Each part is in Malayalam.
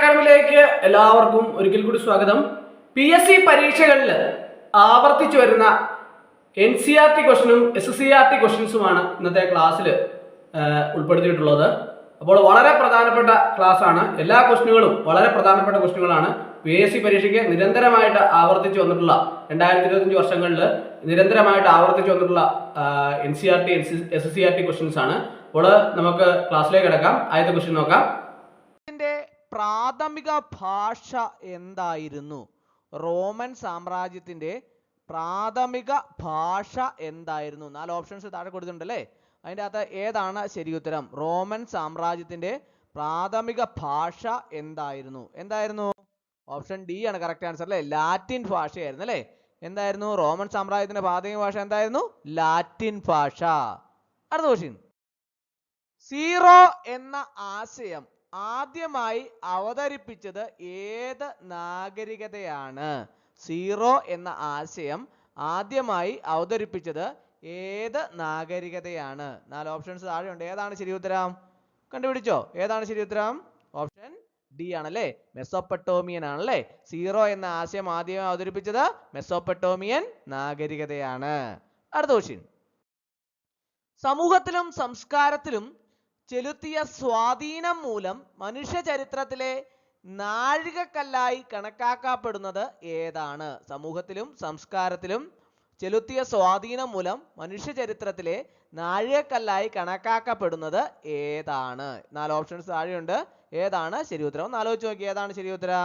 ിലേക്ക് എല്ലാവർക്കും ഒരിക്കൽ കൂടി സ്വാഗതം. PSC പരീക്ഷകളിൽ ആവർത്തിച്ചു വരുന്ന NCERT ക്വസ്റ്റനും SCERT ക്വസ്റ്റൻസുമാണ് ഇന്നത്തെ ക്ലാസ്സിൽ ഉൾപ്പെടുത്തിയിട്ടുള്ളത്. അപ്പോൾ വളരെ പ്രധാനപ്പെട്ട ക്ലാസ് ആണ്. എല്ലാ ക്വസ്റ്റനുകളും വളരെ പ്രധാനപ്പെട്ട ക്വസ്റ്റനുകളാണ്. PSC പരീക്ഷയ്ക്ക് നിരന്തരമായിട്ട് ആവർത്തിച്ചു വന്നിട്ടുള്ള 2025 വർഷങ്ങളിൽ നിരന്തരമായിട്ട് ആവർത്തിച്ചു വന്നിട്ടുള്ള NCERT SCERT ക്വസ്റ്റൻസ് ആണ്. അപ്പോൾ നമുക്ക് ക്ലാസ്സിലേക്ക് കിടക്കാം. ആദ്യത്തെ ക്വസ്റ്റ്യൻ നോക്കാം. പ്രാഥമിക ഭാഷ എന്തായിരുന്നു? റോമൻ സാമ്രാജ്യത്തിന്റെ പ്രാഥമിക ഭാഷ എന്തായിരുന്നു? 4 ഓപ്ഷൻസ് താഴെ കൊടുത്തിട്ടുണ്ടല്ലേ. അതിൻ്റെ അകത്ത് ഏതാണ് ശരി ഉത്തരം? റോമൻ സാമ്രാജ്യത്തിന്റെ പ്രാഥമിക ഭാഷ എന്തായിരുന്നു? ഓപ്ഷൻ ഡി ആണ് കറക്റ്റ് ആൻസർ അല്ലേ. ലാറ്റിൻ ഭാഷയായിരുന്നു അല്ലേ. എന്തായിരുന്നു റോമൻ സാമ്രാജ്യത്തിന്റെ പ്രാഥമിക ഭാഷ? എന്തായിരുന്നു? ലാറ്റിൻ ഭാഷ. അടുത്ത ക്വസ്റ്റ്യൻ. സീറോ എന്ന ആശയം ആദ്യമായി അവതരിപ്പിച്ചത് ഏത് നാഗരികതയാണ്? സീറോ എന്ന ആശയം ആദ്യമായി അവതരിപ്പിച്ചത് ഏത് നാഗരികതയാണ്? 4 ഓപ്ഷൻസ് താഴെയുണ്ട്. ഏതാണ് ശരി ഉത്തരം? കണ്ടുപിടിച്ചോ? ഏതാണ് ശരി ഉത്തരം? ഓപ്ഷൻ ഡി ആണല്ലേ. മെസോപ്പൊട്ടോമിയൻ ആണല്ലേ. സീറോ എന്ന ആശയം ആദ്യമായി അവതരിപ്പിച്ചത് മെസോപ്പൊട്ടോമിയൻ നാഗരികതയാണ്. അടുത്ത ക്വസ്റ്റ്യൻ. സമൂഹത്തിലും സംസ്കാരത്തിലും ചെലുത്തിയ സ്വാധീനം മൂലം മനുഷ്യ ചരിത്രത്തിലെ നാഴികക്കല്ലായി കണക്കാക്കപ്പെടുന്നത് ഏതാണ്? സമൂഹത്തിലും സംസ്കാരത്തിലും ചെലുത്തിയ സ്വാധീനം മൂലം മനുഷ്യ ചരിത്രത്തിലെ നാഴികക്കല്ലായി കണക്കാക്കപ്പെടുന്നത് ഏതാണ്? 4 ഓപ്ഷൻസ് താഴെയുണ്ട്. ഏതാണ് ശരി ഉത്തരം? ഒന്ന് ആലോചിച്ച് നോക്കി. ഏതാണ് ശരി ഉത്തരം?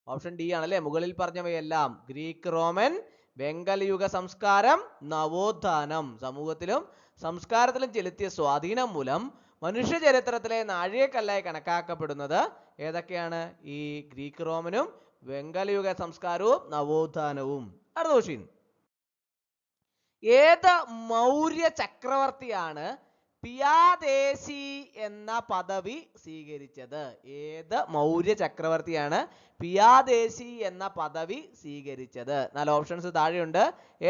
ഓപ്ഷൻ ഡി ആണല്ലേ. മുകളിൽ പറഞ്ഞവയെല്ലാം ഗ്രീക്ക്, റോമൻ, വെങ്കലയുഗ സംസ്കാരം, നവോത്ഥാനം. സമൂഹത്തിലും സംസ്കാരത്തിലും ചെലുത്തിയ സ്വാധീനം മൂലം മനുഷ്യ ചരിത്രത്തിലെ നാഴികക്കല്ലായി കണക്കാക്കപ്പെടുന്നത് ഏതൊക്കെയാണ്? ഈ ഗ്രീക്ക്, റോമനും വെങ്കലയുഗ സംസ്കാരവും നവോത്ഥാനവും. അടുത്ത ക്വസ്റ്റ്യൻ. ഏത് മൗര്യ ചക്രവർത്തിയാണ് പിയാദേശി എന്ന പദവി സ്വീകരിച്ചത്? ഏത് മൗര്യ ചക്രവർത്തിയാണ് പിയാദേശി എന്ന പദവി സ്വീകരിച്ചത്? 4 ഓപ്ഷൻസ് താഴെയുണ്ട്.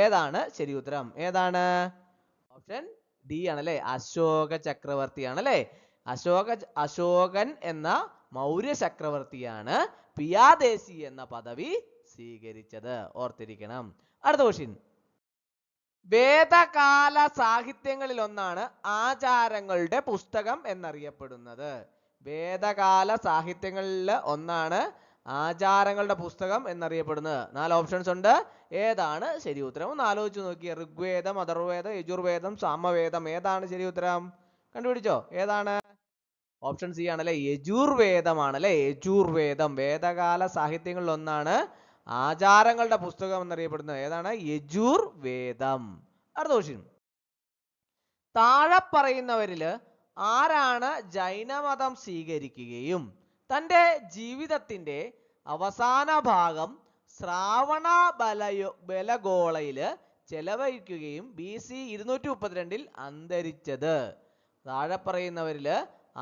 ഏതാണ് ശരി ഉത്തരം? ഏതാണ്? ഓപ്ഷൻ ഡി ആണല്ലേ. അശോക ചക്രവർത്തിയാണല്ലേ. അശോകൻ എന്ന മൗര്യ ചക്രവർത്തിയാണ് പിയാദേശി എന്ന പദവി സ്വീകരിച്ചത്. ഓർത്തിരിക്കണം. അടുത്ത ക്വസ്റ്റ്യൻ. വേദകാല സാഹിത്യങ്ങളിൽ ഒന്നാണ് ആചാരങ്ങളുടെ പുസ്തകം എന്നറിയപ്പെടുന്നത്. വേദകാല സാഹിത്യങ്ങളിൽ ഒന്നാണ് ആചാരങ്ങളുടെ പുസ്തകം എന്നറിയപ്പെടുന്നത്. 4 ഓപ്ഷൻസ് ഉണ്ട്. ഏതാണ് ശരി ഉത്തരം? ഒന്ന് ആലോചിച്ച് നോക്കിയ. ഋഗ്വേദം, അഥർവവേദം, യജുർവേദം, സാമവേദം. ഏതാണ് ശരി ഉത്തരം? കണ്ടുപിടിച്ചോ? ഏതാണ്? ഓപ്ഷൻ സി ആണല്ലേ. യജുർവേദമാണല്ലേ. യജുർവേദം വേദകാല സാഹിത്യങ്ങളിൽ ഒന്നാണ് ആചാരങ്ങളുടെ പുസ്തകം എന്നറിയപ്പെടുന്നത്. ഏതാണ്? യജുർവേദം. അടുത്ത ക്വസ്റ്റ്യൻ. താഴെ പറയുന്നവരില് ആരാണ് ജൈനമതം സ്വീകരിക്കുകയും തൻ്റെ ജീവിതത്തിന്റെ അവസാന ഭാഗം ശ്രാവണ ബലഗോളയില് ചെലവഴിക്കുകയും BC 232 അന്തരിച്ചത്? താഴെ പറയുന്നവരില്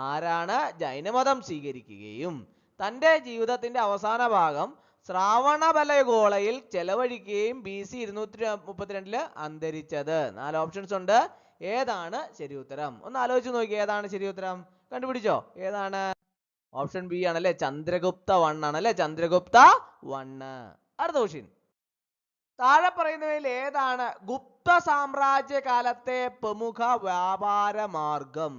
ആരാണ് ജൈനമതം സ്വീകരിക്കുകയും തൻ്റെ ജീവിതത്തിന്റെ അവസാന ഭാഗം ശ്രാവണ ബലഗോളയിൽ ചെലവഴിക്കുകയും BC 232 അന്തരിച്ചത്? 4 ഓപ്ഷൻസ് ഉണ്ട്. ഏതാണ് ശരി ഉത്തരം? ഒന്ന് ആലോചിച്ച് നോക്കി. ഏതാണ് ശരി ഉത്തരം? കണ്ടുപിടിച്ചോ? ഏതാണ്? ഓപ്ഷൻ ബി ആണല്ലേ. ചന്ദ്രഗുപ്ത 1 ആണല്ലേ. ചന്ദ്രഗുപ്ത 1. അടുത്ത ക്വസ്റ്റ്യൻ. താഴെ പറയുന്നവയിൽ ഏതാണ് ഗുപ്ത സാമ്രാജ്യ കാലത്തെ പ്രമുഖ വ്യാപാര മാർഗം?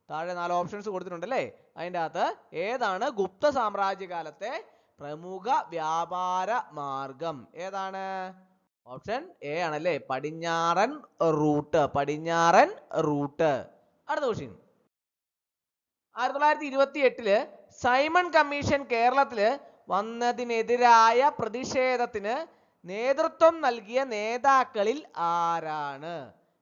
താഴെ 4 ഓപ്ഷൻസ് കൊടുത്തിട്ടുണ്ടല്ലേ. അതിൻ്റെ അകത്ത് ഏതാണ് ഗുപ്ത സാമ്രാജ്യ കാലത്തെ പ്രമുഖ വ്യാപാര മാർഗം? ഏതാണ്? ഓപ്ഷൻ എ ആണല്ലേ. പടിഞ്ഞാറൻ റൂട്ട്. അടുത്ത ക്വസ്റ്റ്യൻ. 1928 സൈമൺ കമ്മീഷൻ കേരളത്തില് വന്നതിനെതിരായ പ്രതിഷേധത്തിന് നേതൃത്വം നൽകിയ നേതാക്കളിൽ ആരാണ്?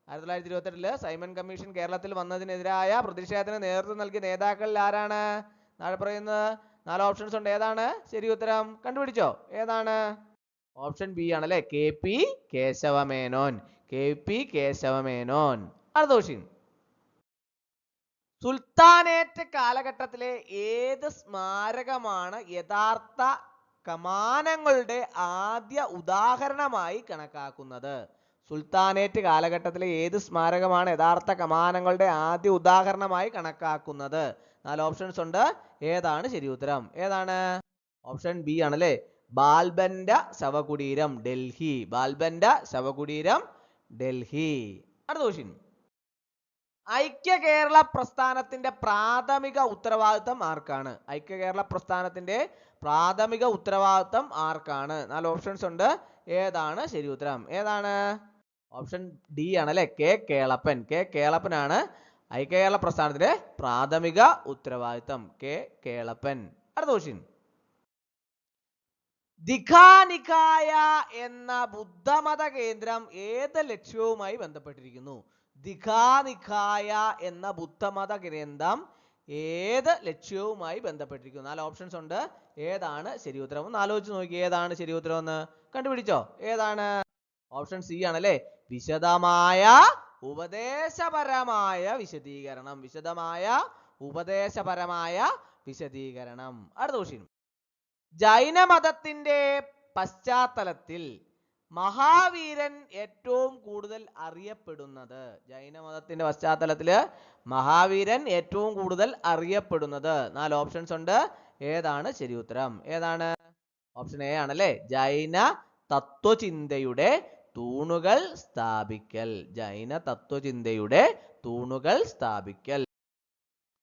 1928 സൈമൺ കമ്മീഷൻ കേരളത്തിൽ വന്നതിനെതിരായ പ്രതിഷേധത്തിന് നേതൃത്വം നൽകിയ നേതാക്കളിൽ ആരാണ്? താഴെ പറയുന്നത് 4 ഓപ്ഷൻസ് ഉണ്ട്. ഏതാണ് ശരി ഉത്തരം? കണ്ടുപിടിച്ചോ? ഏതാണ്? ഓപ്ഷൻ ബി ആണല്ലേ. KP കേശവമേനോൻ. അടുത്ത ക്വസ്റ്റ്യൻ. സുൽത്താനേറ്റ് കാലഘട്ടത്തിലെ ഏത് സ്മാരകമാണ് യഥാർത്ഥ കമാനങ്ങളുടെ ആദ്യ ഉദാഹരണമായി കണക്കാക്കുന്നത്? സുൽത്താനേറ്റ് കാലഘട്ടത്തിലെ ഏത് സ്മാരകമാണ് യഥാർത്ഥ കമാനങ്ങളുടെ ആദ്യ ഉദാഹരണമായി കണക്കാക്കുന്നത്? 4 ഓപ്ഷൻസ് ഉണ്ട്. ഏതാണ് ശരി ഉത്തരം? ഏതാണ്? ഓപ്ഷൻ ബി ആണല്ലേ. ബാൽബന്റെ ശവകുടീരം ഡൽഹി. ബാൽബന്റെ ശവകുടീരം ഡൽഹി. അടുത്ത ക്വസ്റ്റ്യൻ. ഐക്യ കേരള പ്രസ്ഥാനത്തിന്റെ പ്രാഥമിക ഉത്തരവാദിത്തം ആർക്കാണ്? ഐക്യ കേരള പ്രസ്ഥാനത്തിന്റെ പ്രാഥമിക ഉത്തരവാദിത്തം ആർക്കാണ്? 4 ഓപ്ഷൻസ് ഉണ്ട്. ഏതാണ് ശരി ഉത്തരം? ഏതാണ്? ഓപ്ഷൻ ഡി ആണല്ലേ, കെ കേളപ്പൻ. കെ കേളപ്പനാണ് ഐക്യ കേരള പ്രസ്ഥാനത്തിന്റെ പ്രാഥമിക ഉത്തരവാദിത്തം. കെ കേളപ്പൻ. അടുത്ത ക്വസ്റ്റ്യൻ. ദിഘാനികായ എന്ന ബുദ്ധമത കേന്ദ്രം ഏത് ലക്ഷ്യവുമായി ബന്ധപ്പെട്ടിരിക്കുന്നു? ദിഘാനികായ എന്ന ബുദ്ധമത കേന്ദ്രം ഏത് ലക്ഷ്യവുമായി ബന്ധപ്പെട്ടിരിക്കുന്നു? 4 ഓപ്ഷൻസ് ഉണ്ട്. ഏതാണ് ശരി ഉത്തരം? ഒന്ന് ആലോചിച്ച് നോക്കി, ഏതാണ് ശരി ഉത്തരം എന്ന് കണ്ടുപിടിച്ചോ? ഏതാണ്? ഓപ്ഷൻ സി ആണല്ലേ, വിശദമായ ഉപദേശപരമായ വിശദീകരണം. വിശദമായ ഉപദേശപരമായ വിശദീകരണം. അടുത്ത ക്വസ്റ്റ്യൻ. ജൈനമതത്തിന്റെ പശ്ചാത്തലത്തിൽ മഹാവീരൻ ഏറ്റവും കൂടുതൽ അറിയപ്പെടുന്നത്? ജൈനമതത്തിന്റെ പശ്ചാത്തലത്തില് മഹാവീരൻ ഏറ്റവും കൂടുതൽ അറിയപ്പെടുന്നത്? 4 ഓപ്ഷൻസ് ഉണ്ട്. ഏതാണ് ശരി ഉത്തരം? ഏതാണ്? ഓപ്ഷൻ എ ആണല്ലേ, ജൈന തത്വചിന്തയുടെ തൂണുകൾ സ്ഥാപിക്കൽ. ജൈന തത്വചിന്തയുടെ തൂണുകൾ സ്ഥാപിക്കൽ.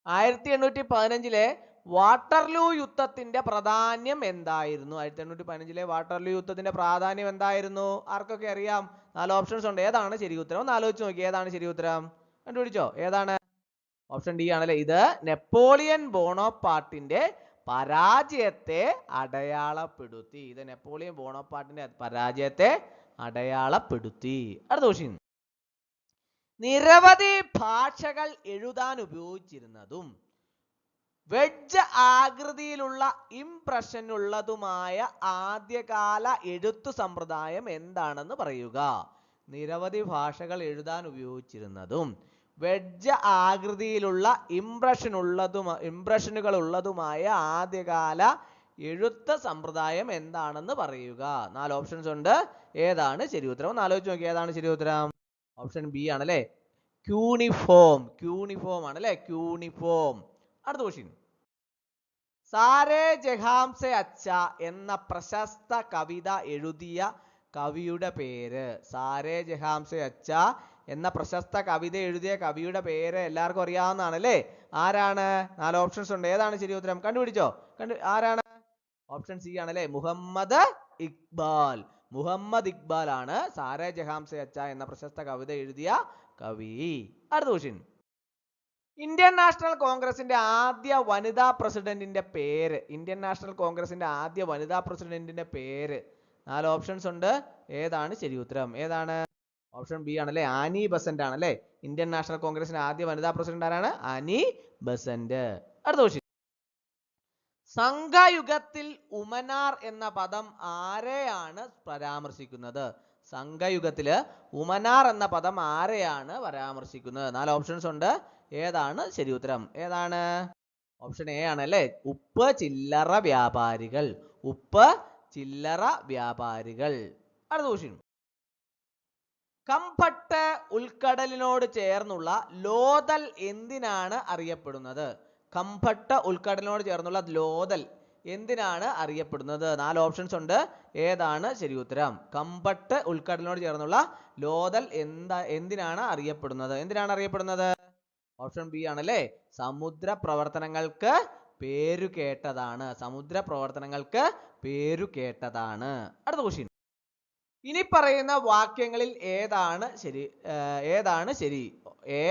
1815 വാട്ടർലൂ യുദ്ധത്തിന്റെ പ്രാധാന്യം എന്തായിരുന്നു? 1815 വാട്ടർലൂ യുദ്ധത്തിന്റെ പ്രാധാന്യം എന്തായിരുന്നു? ആർക്കൊക്കെ അറിയാം? 4 ഓപ്ഷൻസ് ഉണ്ട്. ഏതാണ് ശരി ഉത്തരം? ഒന്ന് ആലോചിച്ച് നോക്കി, ഏതാണ് ശരി ഉത്തരം? കണ്ടുപിടിച്ചോ? ഏതാണ്? ഓപ്ഷൻ ഡി ആണല്ലേ, ഇത് നെപ്പോളിയൻ ബോണോപ്പാർട്ടിന്റെ പരാജയത്തെ അടയാളപ്പെടുത്തി. ഇത് നെപ്പോളിയൻ ബോണോപ്പാർട്ടിന്റെ പരാജയത്തെ അടയാളപ്പെടുത്തി. അടുത്ത ക്വസ്റ്റ്യൻ. നിരവധി ഭാഷകൾ എഴുതാൻ ഉപയോഗിച്ചിരുന്നതും വെഡ്ജ് ആകൃതിയിലുള്ള ഇംപ്രഷൻ ഉള്ളതുമായ ആദ്യകാല എഴുത്തു സമ്പ്രദായം എന്താണെന്ന് പറയുക? നിരവധി ഭാഷകൾ എഴുതാൻ ഉപയോഗിച്ചിരുന്നതും വെഡ്ജ് ആകൃതിയിലുള്ള ഇംപ്രഷനുകൾ ഉള്ളതുമായ ആദ്യകാല എഴുത്ത് സമ്പ്രദായം എന്താണെന്ന് പറയുക? 4 ഓപ്ഷൻസ് ഉണ്ട്. ഏതാണ് ശരി ഉത്തരം? ഒന്ന് ആലോചിച്ച് നോക്കി, ഏതാണ് ശരി ഉത്തരം? ഓപ്ഷൻ ബി ആണല്ലേ, ക്യൂണിഫോം. ക്യൂണിഫോം ആണല്ലേ, ക്യൂണിഫോം. അടുത്ത ക്വസ്റ്റ്യൻ. സാരേ ജഹാംസെ അച്ച എന്ന പ്രശസ്ത കവിത എഴുതിയ കവിയുടെ പേര്? സാരേ ജഹാംസെ അച്ച എന്ന പ്രശസ്ത കവിത എഴുതിയ കവിയുടെ പേര് എല്ലാവർക്കും അറിയാവുന്നതാണല്ലേ. ആരാണ്? 4 ഓപ്ഷൻസ് ഉണ്ട്. ഏതാണ് ശരി ഉത്തരം? കണ്ടുപിടിച്ചോ? ആരാണ്? ഓപ്ഷൻ സി ആണല്ലേ, മുഹമ്മദ് ഇക്ബാൽ. മുഹമ്മദ് ഇക്ബാൽ ആണ് സാരേ ജഹാംസെ അച്ച എന്ന പ്രശസ്ത കവിത എഴുതിയ കവി. അടുത്ത ക്വസ്റ്റ്യൻ. ഇന്ത്യൻ നാഷണൽ കോൺഗ്രസിന്റെ ആദ്യ വനിതാ പ്രസിഡന്റിന്റെ പേര്? ഇന്ത്യൻ നാഷണൽ കോൺഗ്രസിന്റെ ആദ്യ വനിതാ പ്രസിഡന്റിന്റെ പേര്? 4 ഓപ്ഷൻസ് ഉണ്ട്. ഏതാണ് ശരി ഉത്തരം? ഏതാണ്? ഓപ്ഷൻ ബി ആണല്ലേ, ആനി ബസന്റ് ആണല്ലേ. ഇന്ത്യൻ നാഷണൽ കോൺഗ്രസിന്റെ ആദ്യ വനിതാ പ്രസിഡന്റ് ആരാണ്? Annie Besant. അടുത്ത ക്വസ്റ്റ്യൻ. സംഘയുഗത്തിൽ ഉമനാർ എന്ന പദം ആരെയാണ് പരാമർശിക്കുന്നത്? സംഘയുഗത്തില് ഉമനാർ എന്ന പദം ആരെയാണ് പരാമർശിക്കുന്നത്? 4 ഓപ്ഷൻസ് ഉണ്ട്. ഏതാണ് ശരി ഉത്തരം? ഏതാണ്? ഓപ്ഷൻ എ ആണല്ലേ, ഉപ്പ് ചില്ലറ വ്യാപാരികൾ. ഉപ്പ് ചില്ലറ വ്യാപാരികൾ. അടുത്ത ക്വസ്റ്റ്യൻ. കംഫട്ട് ഉൾക്കടലിനോട് ചേർന്നുള്ള ലോതൽ എന്തിനാണ് അറിയപ്പെടുന്നത്? കംഫട്ട് ഉൾക്കടലിനോട് ചേർന്നുള്ള ലോതൽ എന്തിനാണ് അറിയപ്പെടുന്നത്? 4 ഓപ്ഷൻസ് ഉണ്ട്. ഏതാണ് ശരി ഉത്തരം? കംഫട്ട് ഉൾക്കടലിനോട് ചേർന്നുള്ള ലോതൽ എന്തിനാണ് അറിയപ്പെടുന്നത്? എന്തിനാണ് അറിയപ്പെടുന്നത്? ഓപ്ഷൻ ബി ആണല്ലേ, സമുദ്ര പ്രവർത്തനങ്ങൾക്ക് പേരുകേട്ടതാണ്. സമുദ്ര പ്രവർത്തനങ്ങൾക്ക് പേരുകേട്ടതാണ്. അടുത്ത ക്വസ്റ്റ്യൻ. ഇനി പറയുന്ന വാക്യങ്ങളിൽ ഏതാണ് ശരി? ഏതാണ് ശരി? എ,